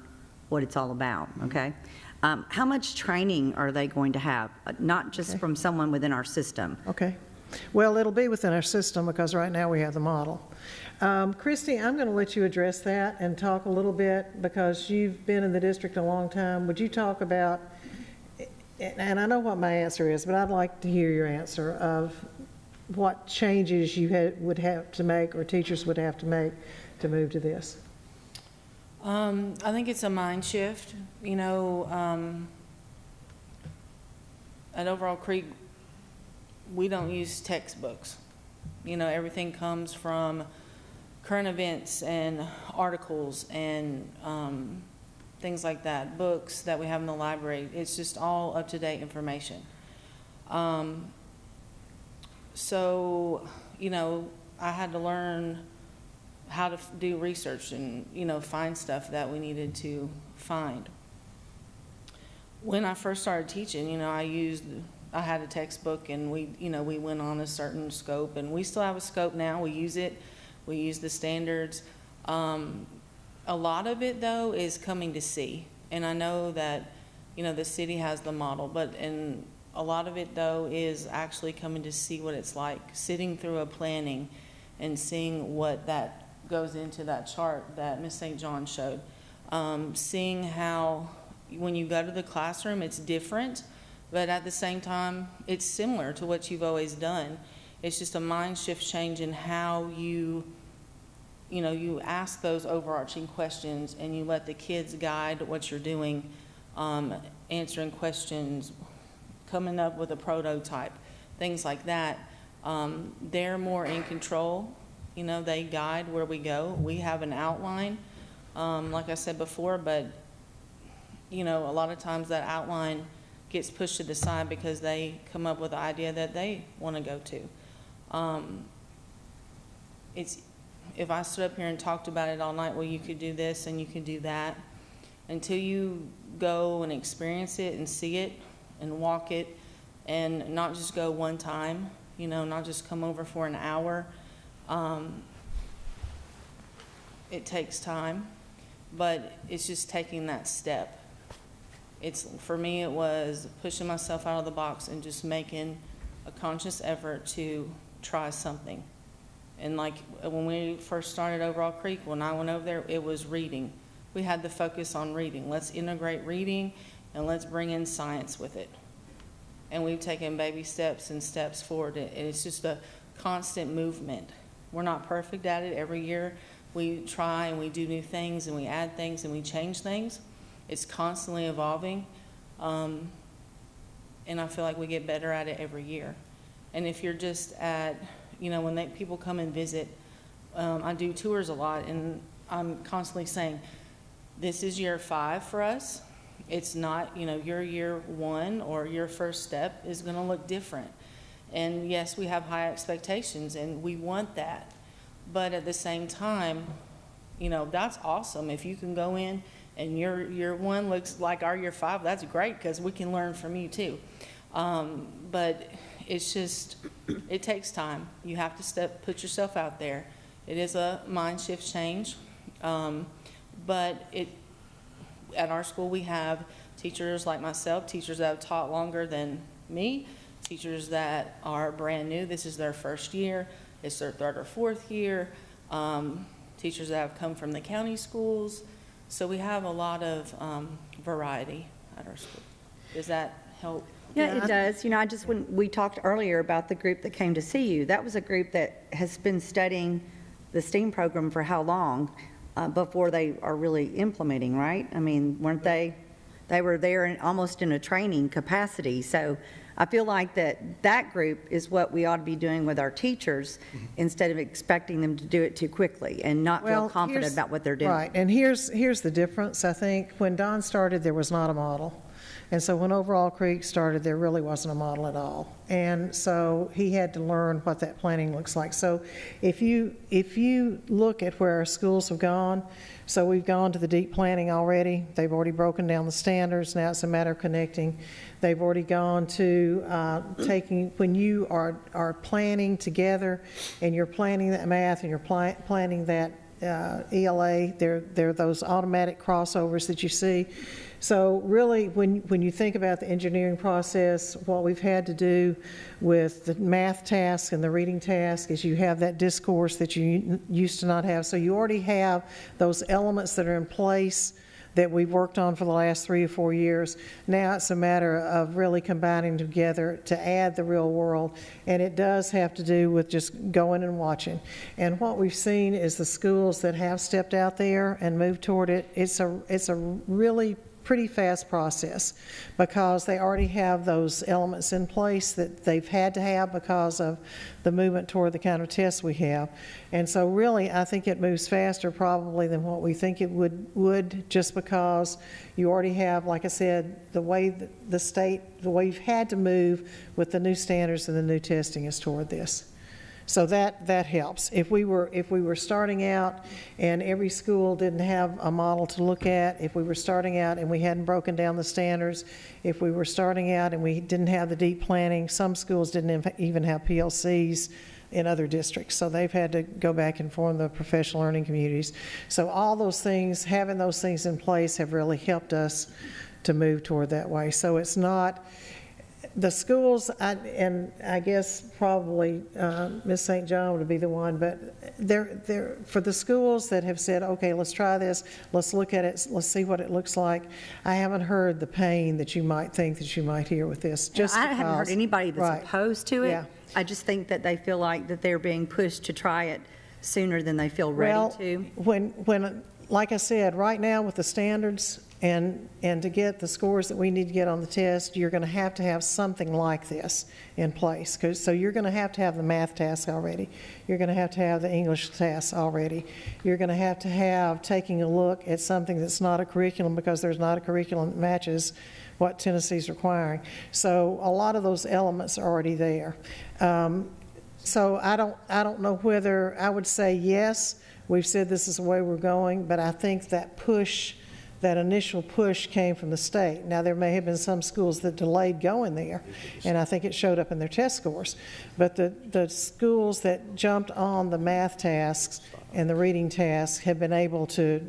what it's all about, okay? How much training are they going to have? Not just from someone within our system. Okay. Well, it'll be within our system, because right now we have the model. Christy, I'm going to let you address that and talk a little bit, because you've been in the district a long time. Would you talk about, and I know what my answer is, but I'd like to hear your answer of what changes you would have to make, or teachers would have to make, to move to this. I think it's a mind shift. At Overall Creek, we don't use textbooks. Everything comes from current events and articles and things like that, books that we have in the library. It's just all up-to-date information. So, I had to learn how to do research and, find stuff that we needed to find. When I first started teaching, I had a textbook, and we went on a certain scope, and we still have a scope now. We use it. We use the standards. A lot of it, though, is coming to see. And I know that, the city has the model, but a lot of it, though, is actually coming to see what it's like, sitting through a planning and seeing what that goes into that chart that Ms. St. John showed. Seeing how when you go to the classroom, it's different, but at the same time, it's similar to what you've always done. It's just a mind shift change in how you ask those overarching questions, and you let the kids guide what you're doing, answering questions, coming up with a prototype, things like that. They're more in control. They guide where we go. We have an outline, like I said before, but, a lot of times that outline gets pushed to the side because they come up with the idea that they want to go to. If I stood up here and talked about it all night, well, you could do this and you could do that, until you go and experience it and see it and walk it, and not just go one time, not just come over for an hour. It takes time, but it's just taking that step. For me, it was pushing myself out of the box and just making a conscious effort to try something. And like when we first started Overall Creek, when I went over there, it was reading. We had the focus on reading. Let's integrate reading, and let's bring in science with it. And we've taken baby steps and steps forward, and it's just a constant movement. We're not perfect at it every year, we try and we do new things and we add things and we change things. It's constantly evolving. And I feel like we get better at it every year. And if you're just at, when people come and visit, I do tours a lot, and I'm constantly saying, this is year 5 for us. It's not, your year 1 or your first step is going to look different. And yes, we have high expectations, and we want that. But at the same time, that's awesome. If you can go in and your year 1 looks like our year 5, that's great, because we can learn from you too. But it's just, it takes time. You have to put yourself out there. It is a mind shift change. But at our school, we have teachers like myself, teachers that have taught longer than me, teachers that are brand new. This is their first year. It's their 3rd or 4th year. Teachers that have come from the county schools. So we have a lot of variety at our school. Does that help? Yeah, it does. When we talked earlier about the group that came to see you, that was a group that has been studying the STEAM program for how long before they are really implementing, right? I mean, weren't they? They were there almost in a training capacity. So I feel like that group is what we ought to be doing with our teachers instead of expecting them to do it too quickly and not feel confident about what they're doing. Right, and here's the difference. I think when Don started, there was not a model. And so when Overall Creek started, there really wasn't a model at all. And so he had to learn what that planning looks like. So if you look at where our schools have gone, so we've gone to the deep planning already. They've already broken down the standards. Now it's a matter of connecting. They've already gone to when you are planning together and you're planning that math and you're planning that ELA, there are those automatic crossovers that you see. So really, when you think about the engineering process, what we've had to do with the math task and the reading task is you have that discourse that you used to not have. So you already have those elements that are in place that we've worked on for the last 3 or 4 years. Now it's a matter of really combining together to add the real world, and it does have to do with just going and watching. And what we've seen is the schools that have stepped out there and moved toward it, it's a really pretty fast process because they already have those elements in place that they've had to have because of the movement toward the kind of tests we have. And so really, I think it moves faster probably than what we think it would just because you already have, like I said, the way the state, the way you've had to move with the new standards and the new testing is toward this. So that helps. If we were starting out and every school didn't have a model to look at, if we were starting out and we hadn't broken down the standards, if we were starting out and we didn't have the deep planning, some schools didn't even have PLCs in other districts. So they've had to go back and form the professional learning communities. So all those things, having those things in place have really helped us to move toward that way. So it's not, the schools, and I guess probably Ms. St. John would be the one, but they're for the schools that have said, okay, let's try this, let's look at it, let's see what it looks like. I haven't heard the pain that you might think that you might hear with this. Just I haven't heard anybody that's opposed to it. Yeah. I just think that they feel like that they're being pushed to try it sooner than they feel ready to. When like I said, right now with the standards and to get the scores that we need to get on the test, you're going to have something like this in place. So you're going to have the math task already. You're going to have the English task already. You're going to have taking a look at something that's not a curriculum because there's not a curriculum that matches what Tennessee's requiring. So a lot of those elements are already there. So I don't know whether I would say yes. We've said this is the way we're going, but I think that push, that initial push came from the state. Now, there may have been some schools that delayed going there, and I think it showed up in their test scores. But the schools that jumped on the math tasks and the reading tasks have been able to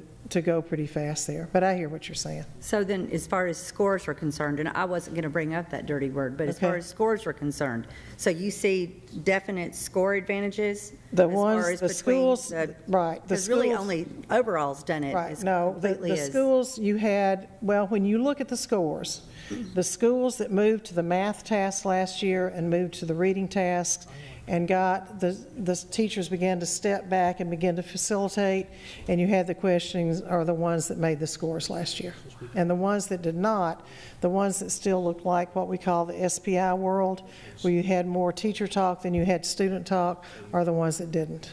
go pretty fast there. But I hear what you're saying. So then, as far as scores are concerned, and I wasn't going to bring up that dirty word, but as far as scores are concerned, so you see definite score advantages? The ones, the schools, right. Because really only overall's done it. Right, no, the schools you had, well, when you look at the scores, The schools that moved to the math tasks last year and moved to the reading tasks and got the teachers began to step back and begin to facilitate, and you had the questions are the ones that made the scores last year. And the ones that did not, the ones that still looked like what we call the SPI world, where you had more teacher talk than you had student talk, are the ones that didn't.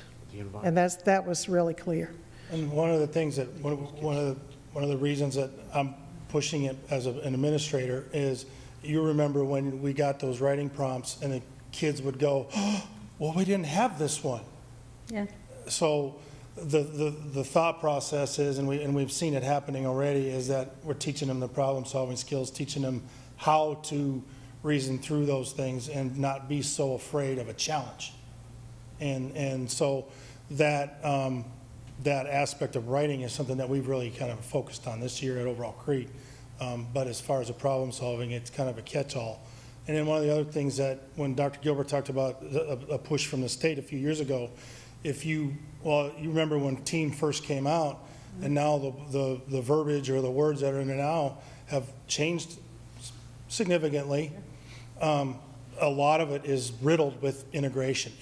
And that was really clear. And one of the things that, one of the reasons that I'm pushing it as an administrator is, you remember when we got those writing prompts and the kids would go, oh, well, we didn't have this one. Yeah. So the thought process is, and we've seen it happening already, is that we're teaching them the problem solving skills, teaching them how to reason through those things and not be so afraid of a challenge. And so that aspect of writing is something that we've really kind of focused on this year at Overall Creek. But as far as the problem solving, it's kind of a catch-all. And then one of the other things that when Dr. Gilbert talked about a push from the state a few years ago, you remember when TEAM first came out, and now the verbiage or the words that are in it now have changed significantly. A lot of it is riddled with integration,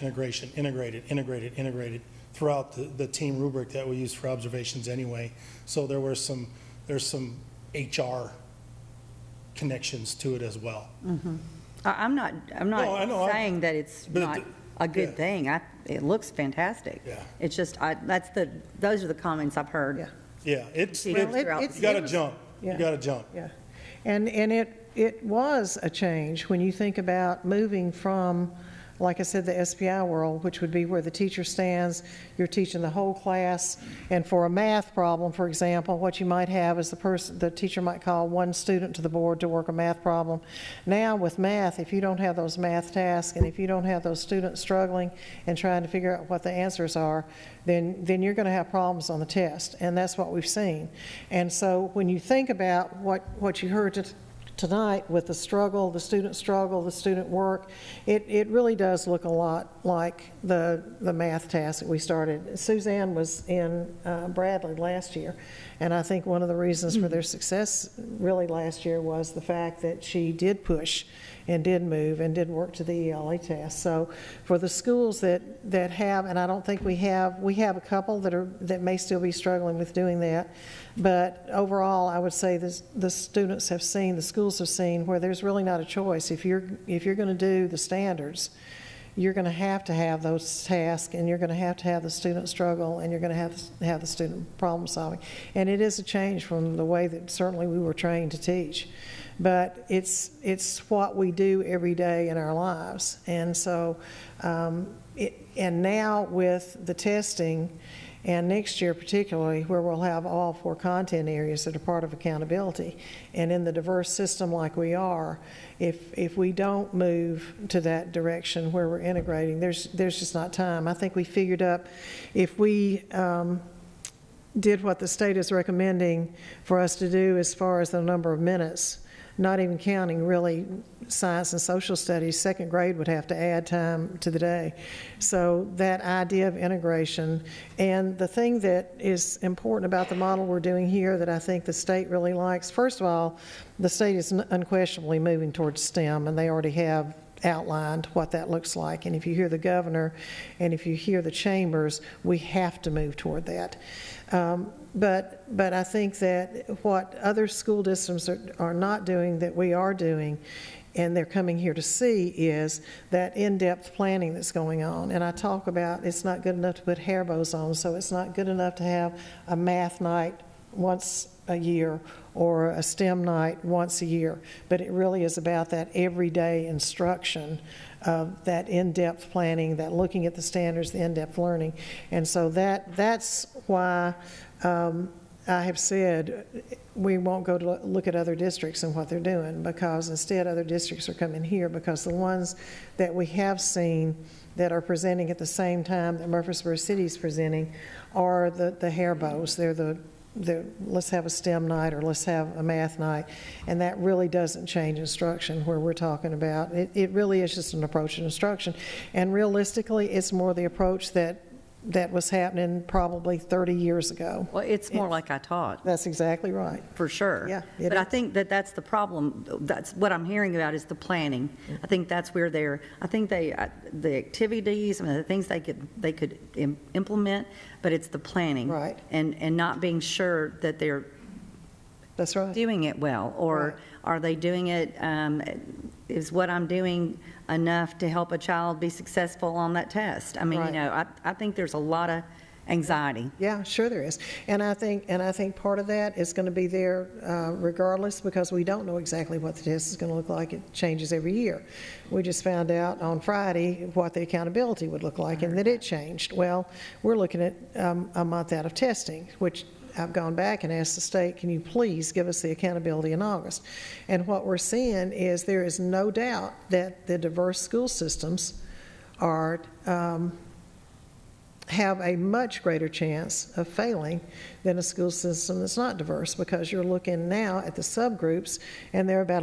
integrated throughout the TEAM rubric that we use for observations anyway. So there's some HR connections to it as well. Mm-hmm. I'm not saying that it's not a good thing. It looks fantastic. Yeah. It's just those are the comments I've heard. Yeah. Yeah, you got to jump. Yeah. You got to jump. Yeah, and it was a change when you think about moving from, like I said, the SPI world, which would be where the teacher stands, you're teaching the whole class, and for a math problem, for example, what you might have is the teacher might call one student to the board to work a math problem. Now with math, if you don't have those math tasks, and if you don't have those students struggling and trying to figure out what the answers are, then you're going to have problems on the test, and that's what we've seen. And so when you think about what you heard tonight with the struggle, the student work, it really does look a lot like the math task that we started. Suzanne was in Bradley last year, and I think one of the reasons for their success really last year was the fact that she did push and did move and did work to the ELA test. So for the schools that have, and I don't think we have a couple that may still be struggling with doing that, but overall I would say the schools have seen where there's really not a choice. If you're going to do the standards, you're going to have those tasks, and you're going to have the student struggle, and you're going to have the student problem solving. And it is a change from the way that certainly we were trained to teach. But it's what we do every day in our lives. And so, and now with the testing, and next year particularly, where we'll have all 4 content areas that are part of accountability, and in the diverse system like we are, if we don't move to that direction where we're integrating, there's just not time. I think we figured up if we did what the state is recommending for us to do as far as the number of minutes, not even counting really science and social studies, second grade would have to add time to the day. So that idea of integration, and the thing that is important about the model we're doing here that I think the state really likes, first of all, the state is unquestionably moving towards STEM, and they already have outlined what that looks like. And if you hear the governor and if you hear the chambers, we have to move toward that. But I think that what other school districts are not doing that we are doing, and they're coming here to see, is that in-depth planning that's going on. And I talk about it's not good enough to put hair bows on, so it's not good enough to have a math night once a year or a STEM night once a year, but it really is about that everyday instruction of that in-depth planning, that looking at the standards, the in-depth learning. And so that's why I have said we won't go to look at other districts and what they're doing, because instead other districts are coming here, because the ones that we have seen that are presenting at the same time that Murfreesboro City is presenting are the hair bows. They're the let's have a STEM night or let's have a math night, and that really doesn't change instruction where we're talking about. It really is just an approach to instruction, and realistically it's more the approach that that was happening probably 30 years ago. Well, it's more like I taught. That's exactly right. For sure. Yeah, But I think that that's the problem. That's what I'm hearing about is the planning. I think that's where I think the activities, the things they could implement, but it's the planning. Right. And not being sure that they're That's right. doing it well, or are they doing it, is what I'm doing enough to help a child be successful on that test? I mean, Right. I think there's a lot of anxiety. Yeah, sure there is. And I think part of that is going to be there regardless, because we don't know exactly what the test is going to look like. It changes every year. We just found out on Friday what the accountability would look like, and that it changed. Well, we're looking at a month out of testing, which I've gone back and asked the state, can you please give us the accountability in August? And what we're seeing is there is no doubt that the diverse school systems are have a much greater chance of failing than a school system that's not diverse, because you're looking now at the subgroups, and there are about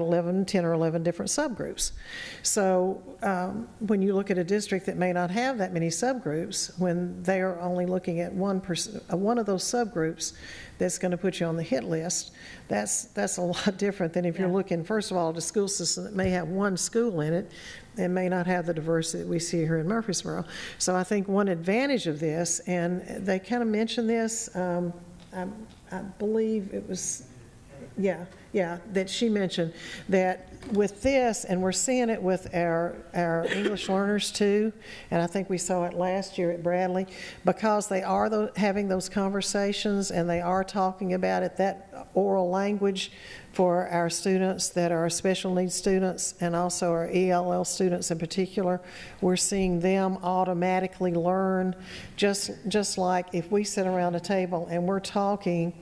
10 or 11 different subgroups. So when you look at a district that may not have that many subgroups, when they're only looking at one of those subgroups that's going to put you on the hit list, that's a lot different than if you're looking, first of all, at a school system that may have one school in it and may not have the diversity that we see here in Murfreesboro. So I think one advantage of this, and they kind of mentioned this, I believe it was, that she mentioned that with this, and we're seeing it with our English learners too, and I think we saw it last year at Bradley, because they are having those conversations and they are talking about it, that oral language for our students that are special needs students, and also our ELL students in particular, we're seeing them automatically learn, just like if we sit around a table and we're talking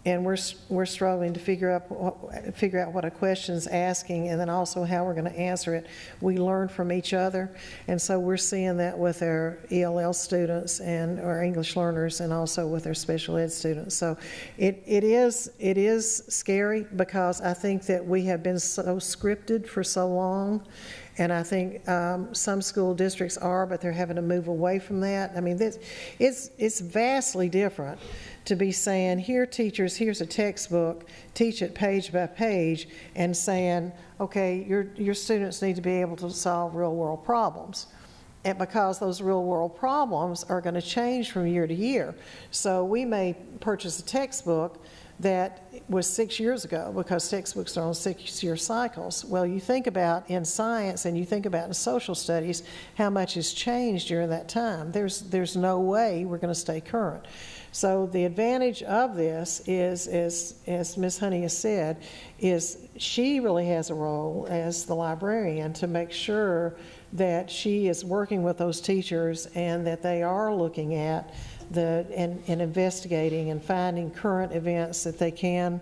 and we're struggling to figure out what a question's asking, and then also how we're going to answer it. We learn from each other, and so we're seeing that with our ELL students and our English learners, and also with our special ed students. So it is scary, because I think that we have been so scripted for so long. And I think some school districts are, but they're having to move away from that. I mean, it's vastly different to be saying, here, teachers, here's a textbook, teach it page by page, and saying, okay, your students need to be able to solve real-world problems. And because those real-world problems are going to change from year to year. So we may purchase a textbook that was 6 years ago, because textbooks are on 6-year cycles. Well, you think about in science and you think about in social studies how much has changed during that time. There's no way we're going to stay current. So the advantage of this is, as Ms. Honey has said, is she really has a role as the librarian to make sure that she is working with those teachers and that they are looking at and investigating and finding current events that they can,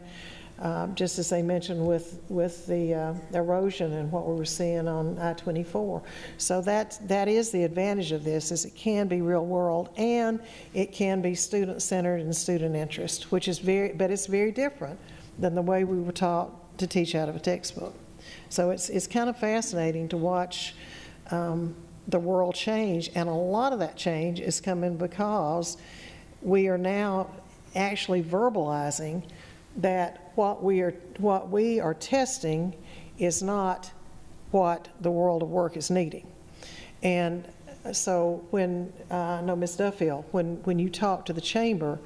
just as they mentioned with the erosion and what we were seeing on I-24. So that is the advantage of this, is it can be real world and it can be student-centered and student interest, but it's very different than the way we were taught to teach out of a textbook. So it's kind of fascinating to watch the world change, and a lot of that change is coming because we are now actually verbalizing that what we are testing is not what the world of work is needing. And so when I know Ms. Duffield, when you talk to the chamber,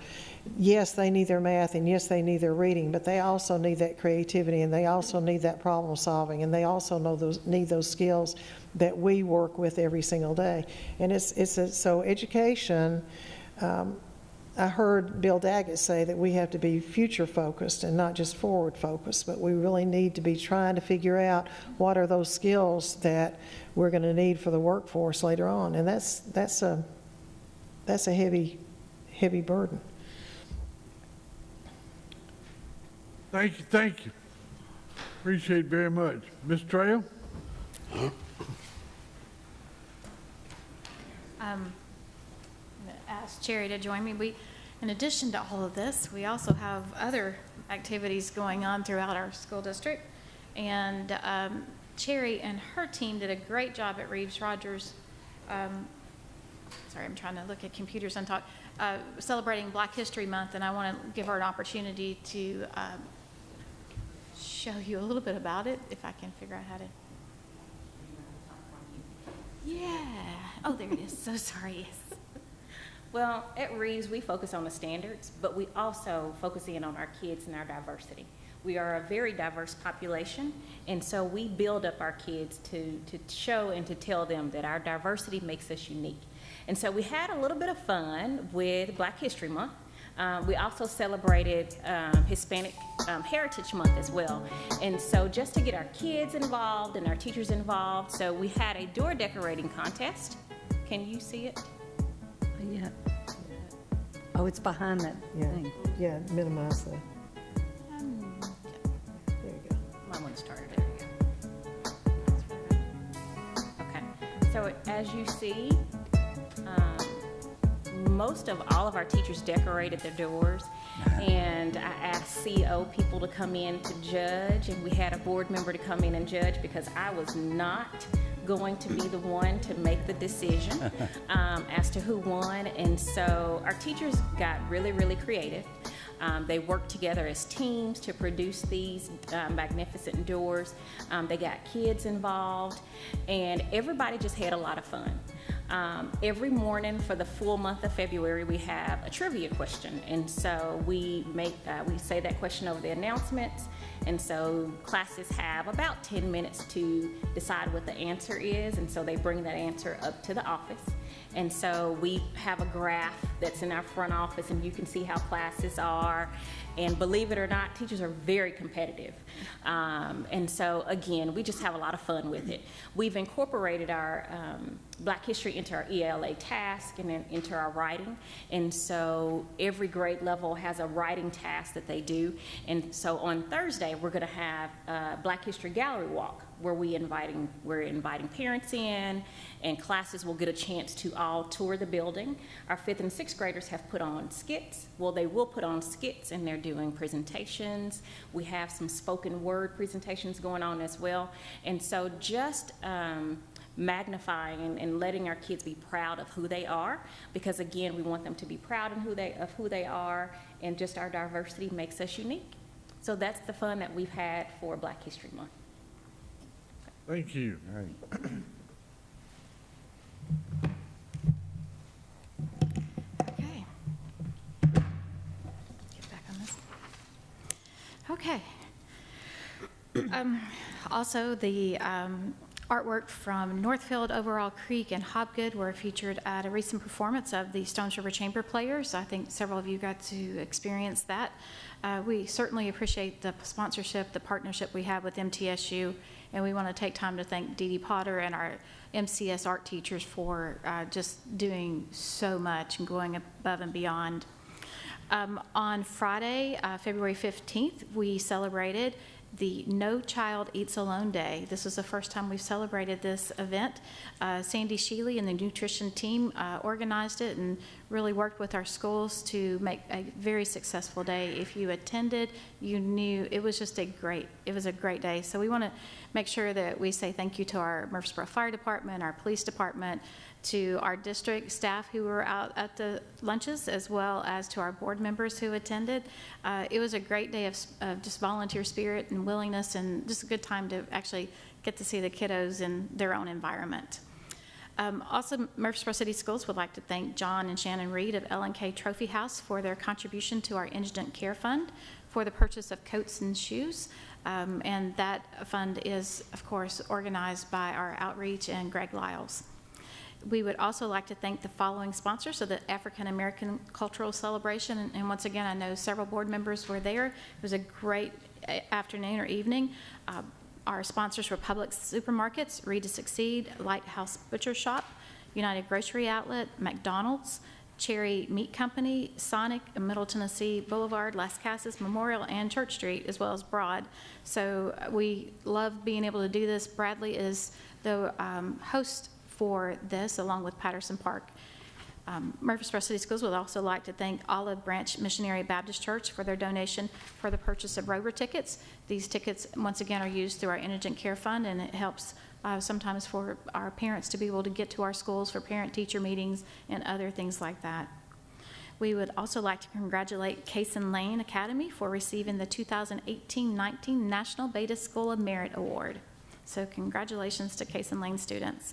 yes, they need their math, and yes, they need their reading, but they also need that creativity, and they also need that problem solving, and they also need those skills that we work with every single day. And so education, I heard Bill Daggett say that we have to be future focused and not just forward focused, but we really need to be trying to figure out what are those skills that we're going to need for the workforce later on. And that's a heavy burden. Thank you. Appreciate it very much. Ms. Trail? I'm going to ask Cherry to join me. In addition to all of this, we also have other activities going on throughout our school district. And Cherry and her team did a great job at Reeves Rogers sorry, I'm trying to look at computers and talk, celebrating Black History Month, and I want to give her an opportunity to show you a little bit about it, if I can figure out how to. Yeah. Oh, there it is. So sorry. Yes. Well, at Reeves, we focus on the standards, but we also focus in on our kids and our diversity. We are a very diverse population, and so we build up our kids to show and to tell them that our diversity makes us unique. And so we had a little bit of fun with Black History Month. We also celebrated Hispanic Heritage Month as well. And so just to get our kids involved and our teachers involved, so we had a door decorating contest. Can you see it? Yeah. Oh, it's behind that thing. Yeah, minimize that. There you go. My one started. There you go. Okay. So as you see, most of all of our teachers decorated their doors, and I asked CO people to come in to judge, and we had a board member to come in and judge because I was not going to be the one to make the decision as to who won. And so our teachers got really, really creative. They worked together as teams to produce these magnificent doors. They got kids involved, and everybody just had a lot of fun. Every morning for the full month of February, we have a trivia question, and so we say that question over the announcements, and so classes have about 10 minutes to decide what the answer is, and so they bring that answer up to the office. And so we have a graph that's in our front office, and you can see how classes are. And believe it or not, teachers are very competitive. And so again, we just have a lot of fun with it. We've incorporated our Black history into our ELA task and then into our writing. And so every grade level has a writing task that they do. And so on Thursday, we're going to have a Black History Gallery Walk, where we're inviting parents in, and classes will get a chance to all tour the building. Our 5th and 6th graders have put on skits. Well, they will put on skits, and they're doing presentations. We have some spoken word presentations going on as well. And so just magnifying and letting our kids be proud of who they are, because again, we want them to be proud of who they are, and just our diversity makes us unique. So that's the fun that we've had for Black History Month. Thank you. All right. Okay. Get back on this. Okay. Also, the artwork from Northfield, Overall Creek, and Hobgood were featured at a recent performance of the Stones River Chamber Players. I think several of you got to experience that. We certainly appreciate the sponsorship, the partnership we have with MTSU, and we want to take time to thank Dee Dee Potter and our MCS art teachers for just doing so much and going above and beyond. On Friday, February 15th, we celebrated the No Child Eats Alone Day. This is the first time we've celebrated this event. Sandy Sheely and the nutrition team organized it and really worked with our schools to make a very successful day. If you attended, you knew it was just a great day. So we want to make sure that we say thank you to our Murfreesboro Fire Department, our police department, to our district staff who were out at the lunches, as well as to our board members who attended. It was a great day of just volunteer spirit and willingness, and just a good time to actually get to see the kiddos in their own environment. Also, Murfreesboro City Schools would like to thank John and Shannon Reed of L&K Trophy House for their contribution to our Indigent Care Fund for the purchase of coats and shoes. And that fund is, of course, organized by our outreach and Greg Lyles. We would also like to thank the following sponsors of the African American Cultural Celebration. And once again, I know several board members were there. It was a great afternoon or evening. Our sponsors were Publix Supermarkets, Read to Succeed, Lighthouse Butcher Shop, United Grocery Outlet, McDonald's, Cherry Meat Company, Sonic, Middle Tennessee Boulevard, Las Casas Memorial, and Church Street, as well as Broad. So we love being able to do this. Bradley is the host for this, along with Patterson Park. Murfreesboro City Schools would also like to thank Olive Branch Missionary Baptist Church for their donation for the purchase of Rover tickets. These tickets, once again, are used through our Indigent Care Fund, and it helps sometimes for our parents to be able to get to our schools for parent-teacher meetings and other things like that. We would also like to congratulate Cason Lane Academy for receiving the 2018-19 National Beta School of Merit Award. So congratulations to Cason Lane students.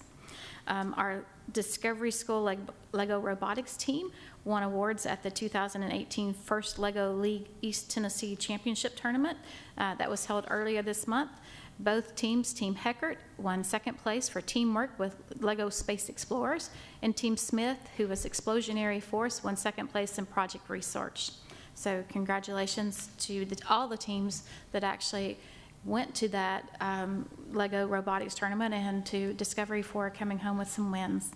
Our Discovery School Lego Robotics team won awards at the 2018 First Lego League East Tennessee Championship Tournament that was held earlier this month. Both teams, Team Heckert won second place for teamwork with Lego Space Explorers, and Team Smith, who was Explosionary Force, won second place in project research. So congratulations to all the teams that actually went to that Lego Robotics tournament, and to Discovery for coming home with some wins.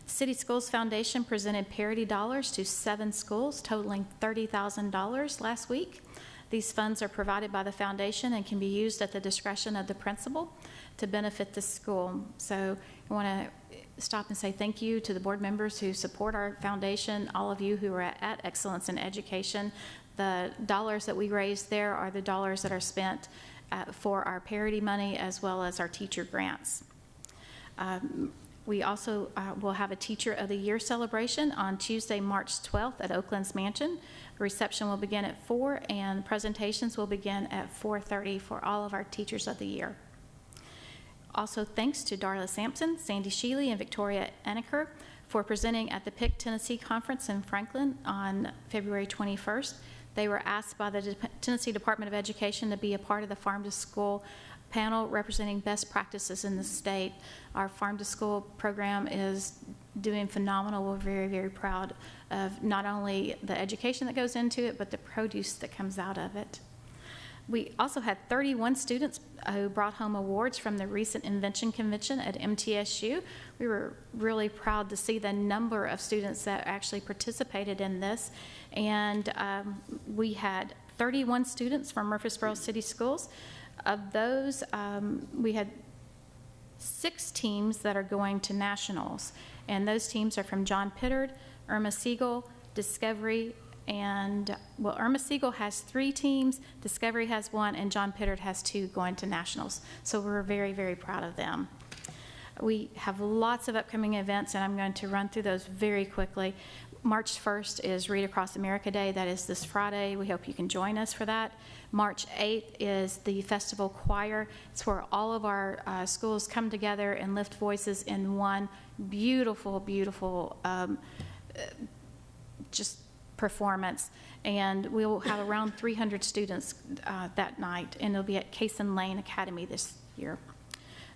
City Schools Foundation presented parity dollars to 7 schools, totaling $30,000 last week. These funds are provided by the foundation and can be used at the discretion of the principal to benefit the school. So I want to stop and say thank you to the board members who support our foundation, all of you who are at Excellence in Education. The dollars that we raise there are the dollars that are spent for our parity money as well as our teacher grants. We also will have a Teacher of the Year celebration on Tuesday, March 12th at Oakland's Mansion. The reception will begin at 4 and presentations will begin at 4:30 for all of our Teachers of the Year. Also, thanks to Darla Sampson, Sandy Sheely, and Victoria Eneker for presenting at the PIC Tennessee Conference in Franklin on February 21st. They were asked by the Tennessee Department of Education to be a part of the Farm to School panel representing best practices in the state. Our Farm to School program is doing phenomenal. We're very, very proud of not only the education that goes into it, but the produce that comes out of it. We also had 31 students who brought home awards from the recent Invention Convention at MTSU. We were really proud to see the number of students that actually participated in this. And we had 31 students from Murfreesboro City Schools. Of those, we had 6 teams that are going to nationals. And those teams are from John Pittard, Irma Siegel, Discovery, and, well, Irma Siegel has 3 teams, Discovery has 1, and John Pittard has 2 going to nationals. So we're very, very proud of them. We have lots of upcoming events, and I'm going to run through those very quickly. March 1st is Read Across America Day. That is this Friday. We hope you can join us for that. March 8th is the Festival Choir. It's where all of our schools come together and lift voices in one beautiful, beautiful just performance. And we will have around 300 students that night, and it'll be at Cason Lane Academy this year.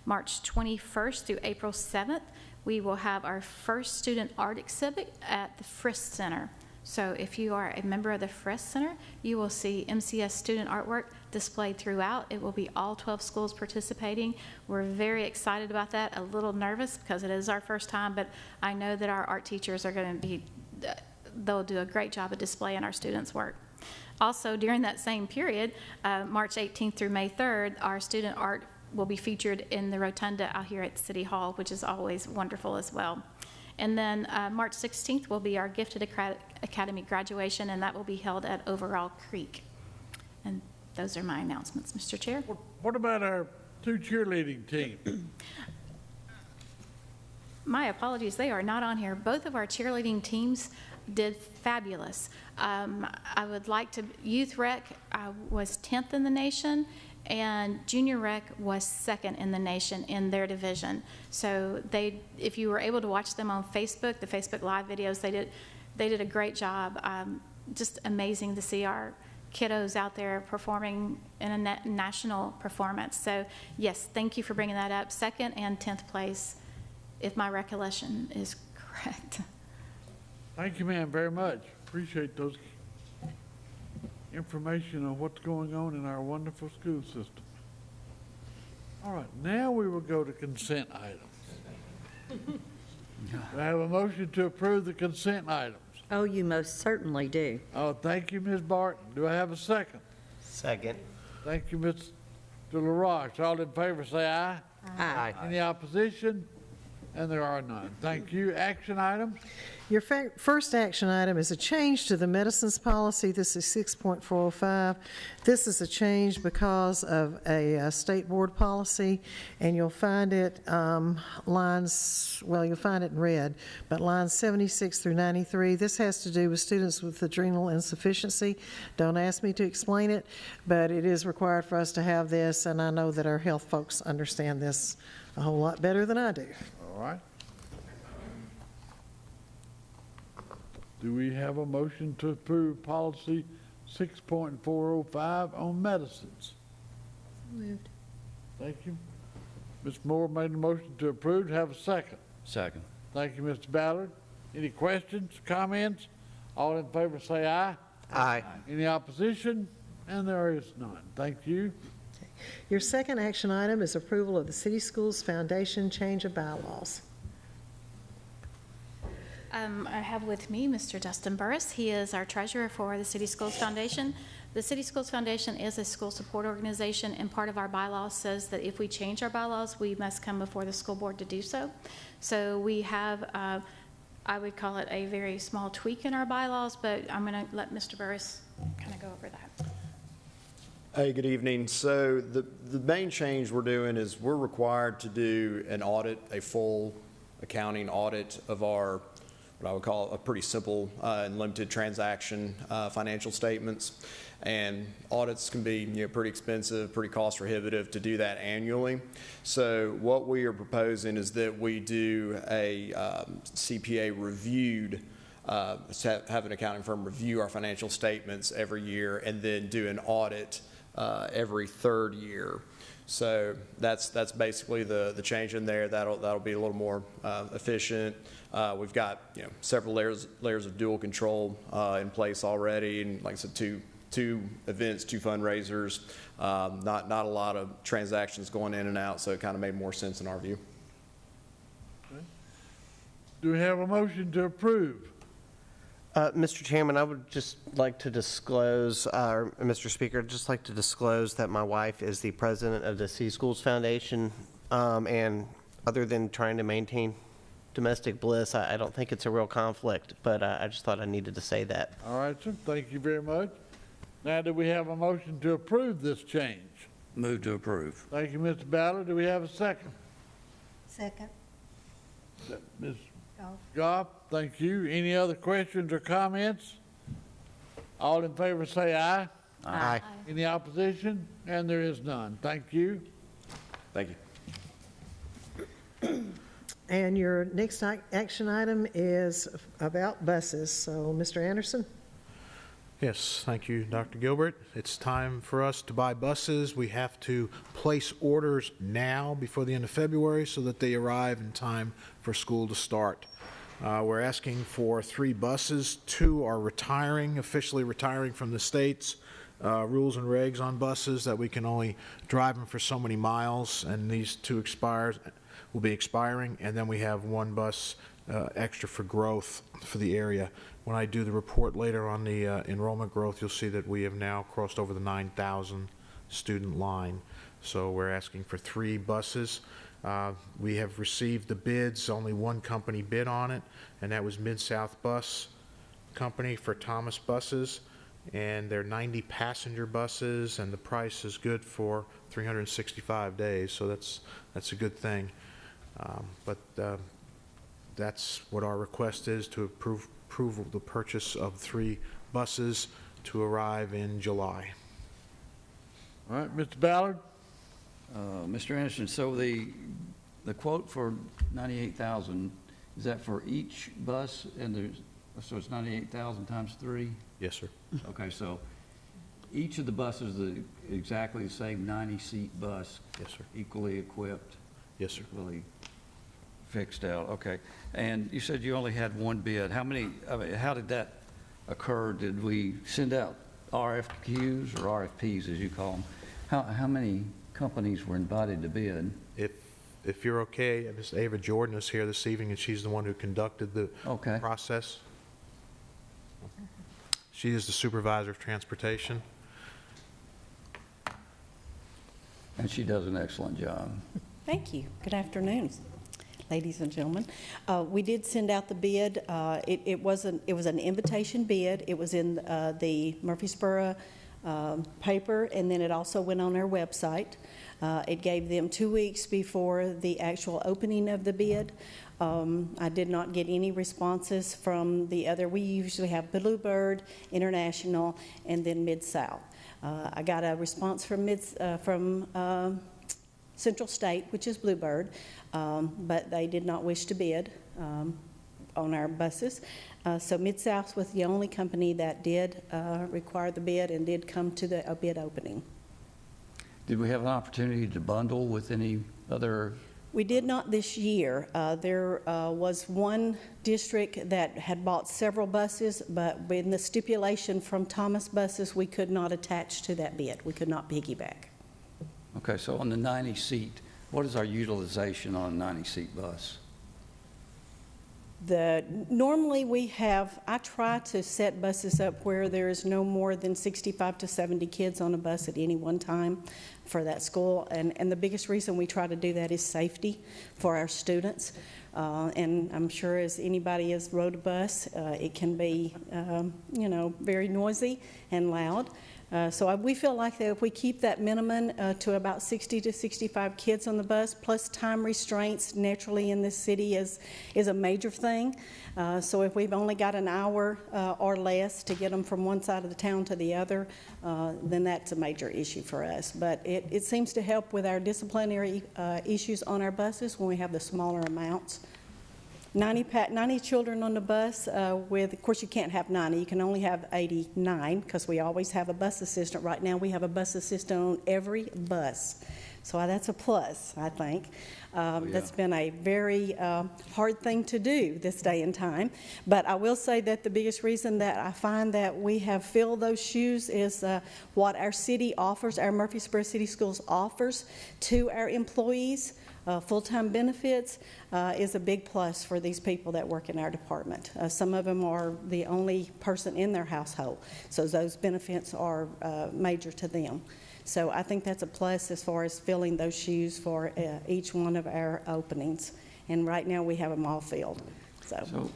March 21st through April 7th, we will have our first student art exhibit at the Frist Center. So if you are a member of the Frist Center, you will see MCS student artwork displayed throughout. It will be all 12 schools participating. We're very excited about that, a little nervous because it is our first time, but I know that our art teachers are going to be, they'll do a great job of displaying our students' work. Also, during that same period, March 18th through May 3rd, our student art will be featured in the rotunda out here at City Hall, which is always wonderful as well. And then March 16th will be our Gifted Academy graduation, and that will be held at Overall Creek. And those are my announcements, Mr. Chair. What about our 2 cheerleading teams? My apologies, they are not on here. Both of our cheerleading teams did fabulous. I would like to, Youth Rec was 10th in the nation, and Junior Rec was 2nd in the nation in their division. So they, if you were able to watch them on Facebook, the Facebook Live videos, they did a great job. Just amazing to see our kiddos out there performing in a national performance. So yes, thank you for bringing that up. 2nd and 10th place, if my recollection is correct. Thank you, ma'am, very much. Appreciate those information on what's going on in our wonderful school system. All right, now we will go to consent items. Do I have a motion to approve the consent items? Oh, you most certainly do. Oh, thank you, Ms. Barton. Do I have a second? Second. Thank you, Mr. LaRoche. All in favor say aye. Aye. Any opposition? And there are none. Thank you. Action items? Your first action item is a change to the medicines policy. This is 6.405. This is a change because of a state board policy, and you'll find it you'll find it in red, but lines 76 through 93. This has to do with students with adrenal insufficiency. Don't ask me to explain it, but it is required for us to have this, and I know that our health folks understand this a whole lot better than I do. All right. Do we have a motion to approve policy 6.405 on medicines? Moved. Thank you. Ms. Moore made a motion to approve. Have a second. Second. Thank you, Mr. Ballard. Any questions, comments? All in favor say aye. Aye. Any opposition? And there is none. Thank you. Your second action item is approval of the City Schools Foundation change of bylaws. I have with me Mr. Dustin Burris. He is our treasurer for the City Schools Foundation. The City Schools Foundation is a school support organization, and part of our bylaws says that if we change our bylaws, we must come before the school board to do so. So we have, I would call it a very small tweak in our bylaws, but I'm going to let Mr. Burris kind of go over that. Hey, good evening. So the main change we're doing is we're required to do an audit, a full accounting audit of our what I would call a pretty simple and limited transaction financial statements. And audits can be pretty expensive, pretty cost prohibitive to do that annually. So what we are proposing is that we do a CPA reviewed, have an accounting firm review our financial statements every year and then do an audit every third year. So that's basically the change in there. That'll be a little more efficient. We've got several layers of dual control in place already, and like I said, two events, two fundraisers. Not a lot of transactions going in and out, so it kind of made more sense in our view. Okay. Do we have a motion to approve? Mr. Chairman, I would just like to disclose, Mr. Speaker, I'd just like to disclose that my wife is the president of the City Schools Foundation, and other than trying to maintain domestic bliss, I don't think it's a real conflict, but I just thought I needed to say that. All right, sir. Thank you very much. Now, do we have a motion to approve this change? Move to approve. Thank you, Mr. Ballard. Do we have a second? Second. Ms. Goff, thank you. Any other questions or comments? All in favor say aye. Aye. Any opposition? And there is none. Thank you. Thank you. And your next action item is about buses. So, Mr. Anderson? Yes, thank you, Dr. Gilbert. It's time for us to buy buses. We have to place orders now before the end of February so that they arrive in time for school to start. We're asking for 3 buses. 2 are officially retiring from the state's rules and regs on buses that we can only drive them for so many miles, and these 2 will be expiring, and then we have 1 bus extra for growth for the area. When I do the report later on the enrollment growth, you'll see that we have now crossed over the 9,000 student line. So we're asking for 3 buses. We have received the bids. Only 1 company bid on it, and that was Mid-South Bus Company for Thomas buses. And they're 90 passenger buses, and the price is good for 365 days. So that's a good thing. That's what our request is, to approve the purchase of 3 buses to arrive in July. All right, Mr. Ballard? Mr. Anderson, so the quote for $98,000, is that for each bus? And so it's $98,000 times 3? Yes, sir. Okay, so each of the buses is exactly the same 90-seat bus? Yes, sir. Equally equipped? Yes, sir. Equally fixed out, okay. And you said you only had 1 bid. How did that occur? Did we send out RFQs or RFPs, as you call them? How many companies were invited to bid? If you're okay, Ms. Ava Jordan is here this evening, and she's the one who conducted the process. She is the supervisor of transportation. And she does an excellent job. Thank you. Good afternoon. ladies and gentlemen. We did send out the bid. It was an invitation bid. It was in the Murfreesboro paper, and then it also went on our website. It gave them 2 weeks before the actual opening of the bid. I did not get any responses from the other. We usually have Bluebird, International, and then Mid-South. I got a response from Central State, which is Bluebird, but they did not wish to bid on our buses. So Mid-South was the only company that did require the bid and did come to the bid opening. Did we have an opportunity to bundle with any other? We did not this year. There was one district that had bought several buses, but in the stipulation from Thomas Buses, we could not attach to that bid. We could not piggyback. Okay, so on the 90-seat, what is our utilization on a 90-seat bus? Normally we have, I try to set buses up where there is no more than 65 to 70 kids on a bus at any one time for that school. And the biggest reason we try to do that is safety for our students. And I'm sure as anybody has rode a bus, it can be, very noisy and loud. So we feel like that if we keep that minimum to about 60 to 65 kids on the bus, plus time restraints naturally in this city is a major thing. So if we've only got an hour or less to get them from one side of the town to the other, then that's a major issue for us. But it seems to help with our disciplinary issues on our buses when we have the smaller amounts. 90 children on the bus of course you can't have 90, you can only have 89 because we always have a bus assistant. Right now we have a bus assistant on every bus. So that's a plus, I think. That's been a very hard thing to do this day and time. But I will say that the biggest reason that I find that we have filled those shoes is what our city offers, our Murfreesboro City Schools offers to our employees. Full-time benefits is a big plus for these people that work in our department. Some of them are the only person in their household, so those benefits are major to them. So I think that's a plus as far as filling those shoes for each one of our openings. And right now we have them all filled. So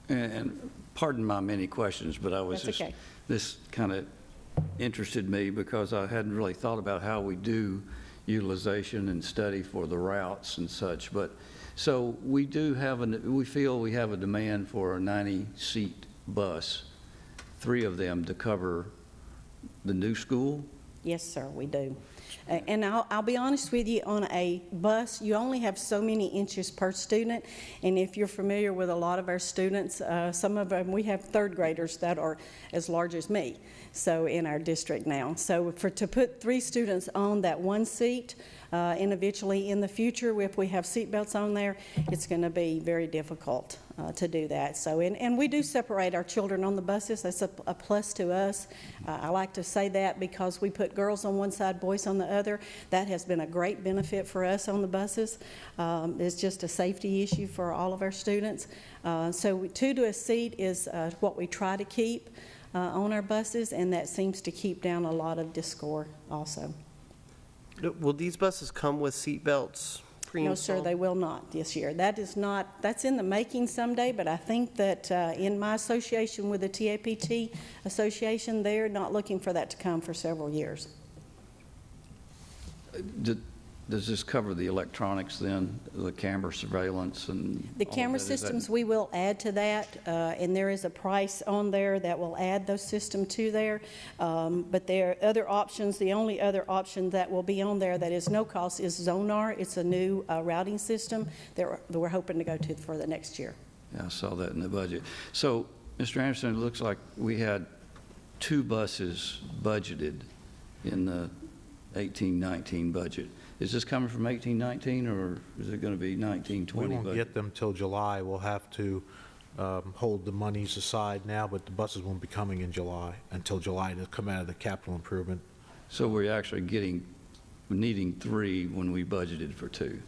and pardon my many questions, but I was That's okay. This kind of interested me because I hadn't really thought about how we do utilization and study for the routes and such. But so we feel we have a demand for a 90-seat bus, 3 of them to cover the new school. Yes, sir, we do. And I'll be honest with you, on a bus, you only have so many inches per student. And if you're familiar with a lot of our students, some of them, we have 3rd graders that are as large as me, so in our district now. So to put 3 students on that one seat, individually in the future, if we have seat belts on there, it's going to be very difficult to do that. So, and we do separate our children on the buses. That's a plus to us. I like to say that because we put girls on one side, boys on the other. That has been a great benefit for us on the buses. It's just a safety issue for all of our students. So 2 to a seat is what we try to keep on our buses, and that seems to keep down a lot of discord also. Will these buses come with seat belts pre-installed? No, sir, they will not this year. That's in the making someday, but I think that in my association with the TAPT Association, they're not looking for that to come for several years. Does this cover the electronics then, the camera surveillance and the camera systems? We will add to that, and there is a price on there that will add those systems to there. But there are other options. The only other option that will be on there that is no cost is Zonar. It's a new routing system that we're hoping to go to for the next year. Yeah, I saw that in the budget. So, Mr. Anderson, it looks like we had 2 buses budgeted in the 18-19 budget. Is this coming from 18-19, or is it going to be 19-20? We won't get them till July. We'll have to hold the monies aside now, but the buses won't be coming in July, until July to come out of the capital improvement. So we're actually needing 3 when we budgeted for 2.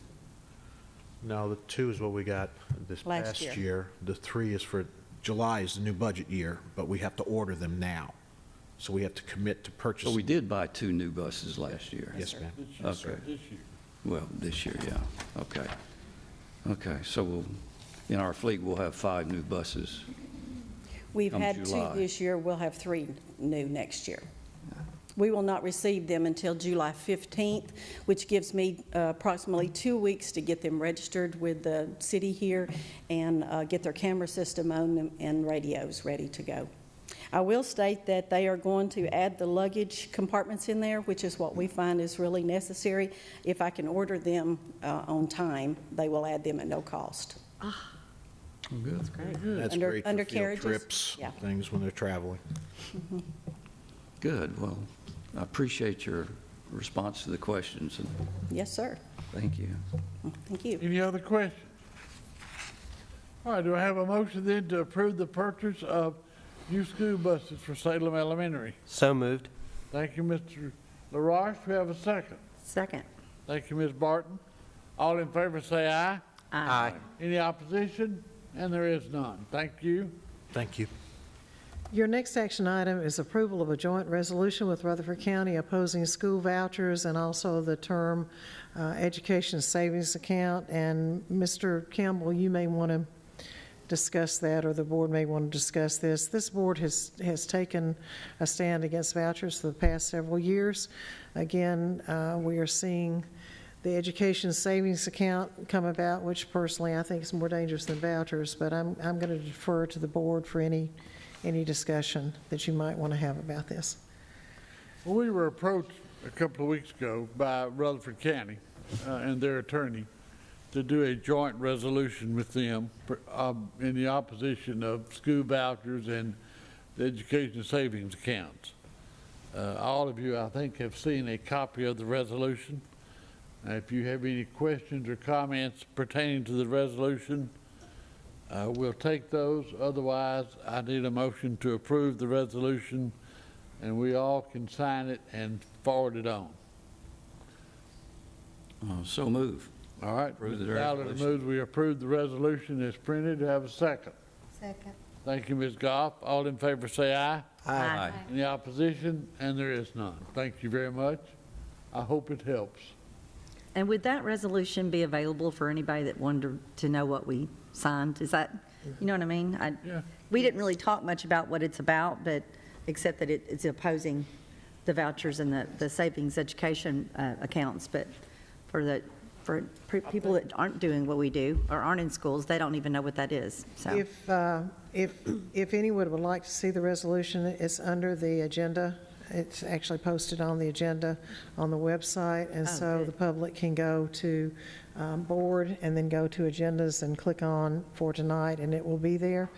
No, the 2 is what we got this Last past year. The 3 is for July is the new budget year, but we have to order them now. So we have to commit to purchase. So we did buy 2 new buses last year? Yes, ma'am. Okay. This year. Well, this year, yeah. Okay. Okay, so in our fleet, we'll have 5 new buses. We've come had 2 July. this year, we'll have 3 new next year. We will not receive them until July 15th, which gives me approximately 2 weeks to get them registered with the city here and get their camera system on them and radios ready to go. I will state that they are going to add the luggage compartments in there, which is what we find is really necessary. If I can order them on time, they will add them at no cost. Good. That's great. That's Under- great for undercarriages? field trips, Yeah. things when they're traveling. Good. Well, I appreciate your response to the questions, and Yes, sir. thank you. Thank you. Any other questions? All right, do I have a motion then to approve the purchase of new school buses for Salem Elementary? So moved. Thank you, Mr. LaRoche. We have a second. Second. Thank you, Ms. Barton. All in favor say aye. Aye. Any opposition? And there is none. Thank you. Thank you. Your next action item is approval of a joint resolution with Rutherford County opposing school vouchers and also the term education savings account. And Mr. Campbell, you may want to discuss that, or the board may want to discuss this. This board has taken a stand against vouchers for the past several years. Again, we are seeing the education savings account come about, which personally I think is more dangerous than vouchers, but I'm going to defer to the board for any discussion that you might want to have about this. Well, we were approached a couple of weeks ago by Rutherford County and their attorney to do a joint resolution with them in the opposition of school vouchers and the education savings accounts. All of you, I think, have seen a copy of the resolution. If you have any questions or comments pertaining to the resolution, we'll take those. Otherwise, I need a motion to approve the resolution, and we all can sign it and forward it on. So move. All right. Approve the Mr. Ballard resolution. moves we approve the resolution as printed. Do I have a second? Second. Thank you, Ms. Goff. All in favor say aye. Aye. Any opposition? And there is none. Thank you very much. I hope it helps. And would that resolution be available for anybody that wanted to know what we signed? Is that, you know what I mean? Yeah. We didn't really talk much about what it's about, but except that it's opposing the vouchers and the savings education accounts. But for people that aren't doing what we do or aren't in schools, they don't even know what that is. So If anyone would like to see the resolution, it's under the agenda. It's actually posted on the agenda on the website, and so good. the public can go to board and then go to agendas and click on for tonight, and it will be there.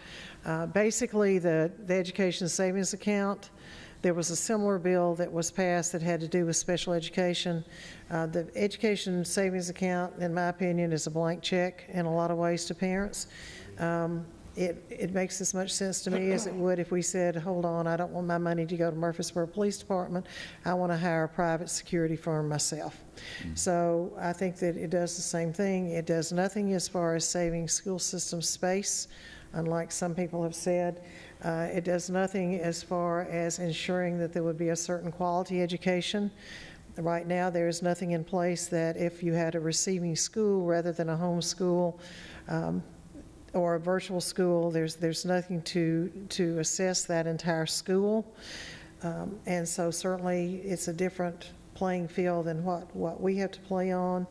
Basically, the education savings account, there was a similar bill that was passed that had to do with special education. The education savings account, in my opinion, is a blank check in a lot of ways to parents. It makes as much sense to me as it would if we said, hold on, I don't want my money to go to Murfreesboro Police Department. I want to hire a private security firm myself. So I think that it does the same thing. It does nothing as far as saving school system space, unlike some people have said. It does nothing as far as ensuring that there would be a certain quality education. Right now, there is nothing in place that if you had a receiving school rather than a home school, or a virtual school, there's nothing to assess that entire school. And so certainly it's a different playing field than what we have to play on.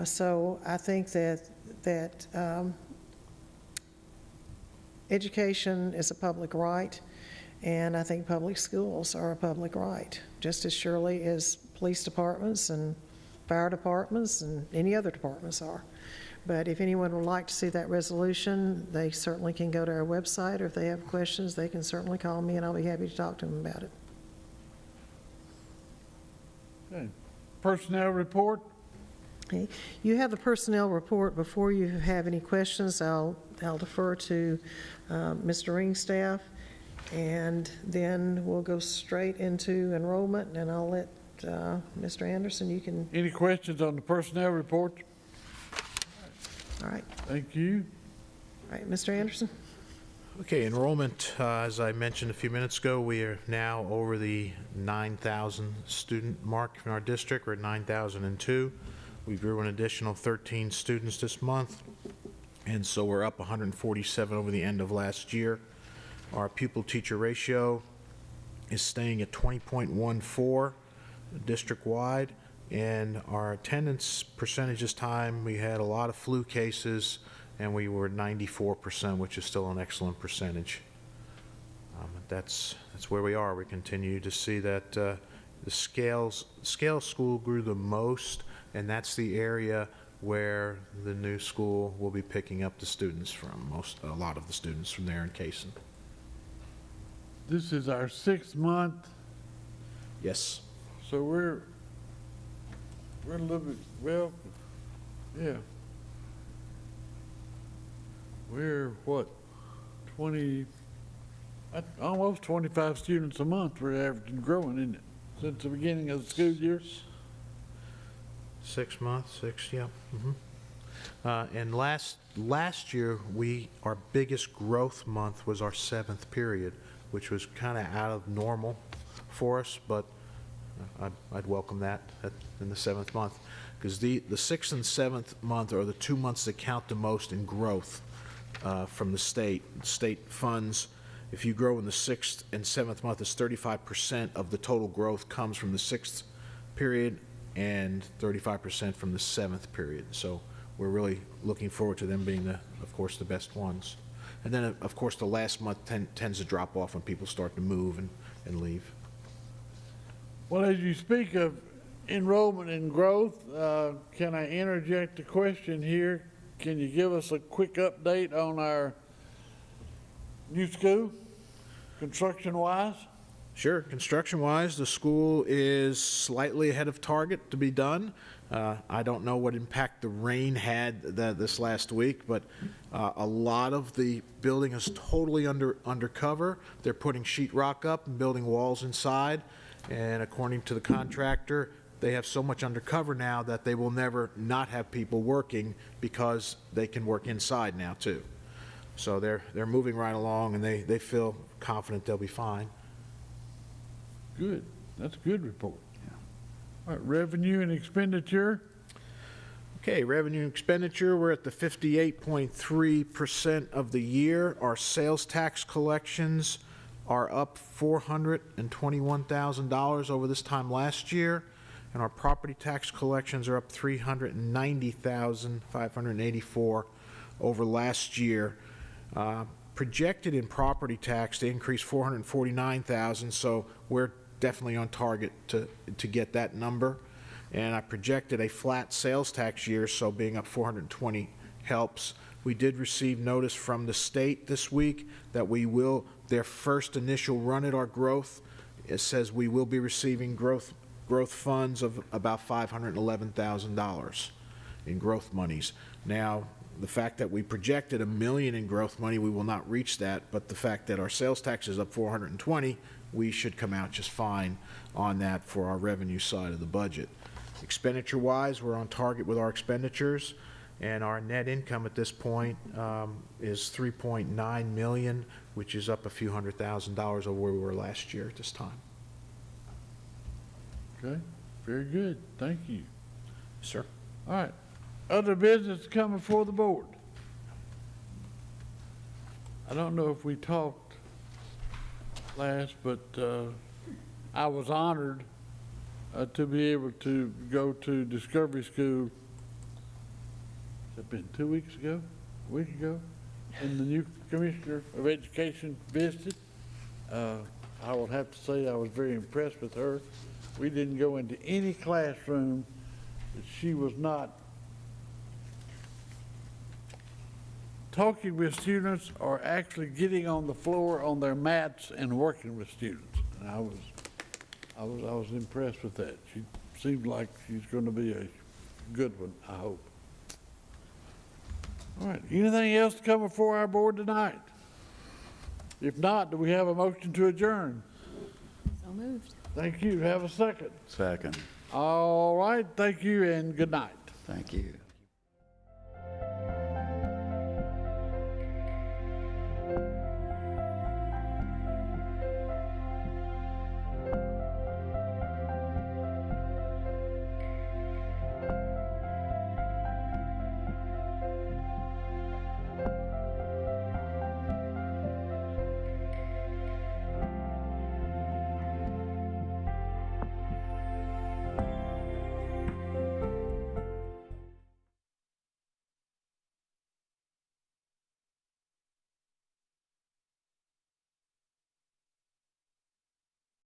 So I think that education is a public right, and I think public schools are a public right, just as surely as police departments and fire departments and any other departments are. But if anyone would like to see that resolution, they certainly can go to our website, or if they have questions, they can certainly call me, and I'll be happy to talk to them about it. Okay. Personnel report? Okay. You have the personnel report. Before you have any questions, I'll defer to Mr. Ringstaff, and then we'll go straight into enrollment, and I'll let Mr. Anderson, you can... Any questions on the personnel report? All right. Thank you. All right, Mr. Anderson. Okay, enrollment, as I mentioned a few minutes ago, we are now over the 9,000 student mark in our district. We're at 9,002. We grew an additional 13 students this month. and so we're up 147 over the end of last year. Our pupil-teacher ratio is staying at 20.14 district-wide, and our attendance percentage this time, we had a lot of flu cases, and we were 94%, which is still an excellent percentage. That's where we are. We continue to see that the Scale School grew the most, and that's the area where the new school will be picking up the students from, a lot of the students from there in Cason. This is our 6th month, Yes. so we're a little bit, well, yeah. We're what, 20, almost 25 students a month we're averaging growing, isn't it? Since the beginning of the school year? 6 months, yeah. And last year, our biggest growth month was our 7th period, which was kind of out of normal for us, but I'd welcome that in the 7th month, because the 6th and 7th month are the 2 months that count the most in growth from the state. State funds, if you grow in the 6th and 7th month, it's 35% of the total growth comes from the 6th period and 35% from the 7th period. So we're really looking forward to them being, of course, the best ones. And then, of course, the last month tends to drop off when people start to move and leave. Well, as you speak of enrollment and growth, can I interject a question here? Can you give us a quick update on our new school, construction-wise? Sure. Construction-wise, the school is slightly ahead of target to be done. I don't know what impact the rain had this last week, but a lot of the building is totally under cover. They're putting sheetrock up and building walls inside, and according to the contractor, they have so much under cover now that they will never not have people working because they can work inside now too. So they're moving right along, and they feel confident they'll be fine. Good. That's a good report. All right, revenue and expenditure. Okay, revenue and expenditure, we're at the 58.3% of the year. Our sales tax collections are up $421,000 over this time last year, and our property tax collections are up $390,584 over last year. Projected in property tax to increase $449,000, so we're definitely on target to get that number. And I projected a flat sales tax year, so being up 420 helps. We did receive notice from the state this week that their first initial run at our growth, it says we will be receiving growth funds of about $511,000 in growth monies. Now, the fact that we projected $1 million in growth money, we will not reach that, but the fact that our sales tax is up 420, we should come out just fine on that for our revenue side of the budget. Expenditure-wise, we're on target with our expenditures, and our net income at this point is $3.9 million, which is up a few $100,000 over where we were last year at this time. Okay, very good. Thank you. Sir. All right. Other business coming before the board. I don't know if we talked last, but I was honored to be able to go to Discovery School. Has it been 2 weeks ago? A week ago? And the new Commissioner of Education visited. I will have to say I was very impressed with her. We didn't go into any classroom that she was not talking with students or actually getting on the floor on their mats and working with students. And I was impressed with that. She seemed like she's going to be a good one, I hope. All right, anything else to come before our board tonight? If not, do we have a motion to adjourn? So moved. Thank you. Have a second. Second. All right, thank you and good night. Thank you.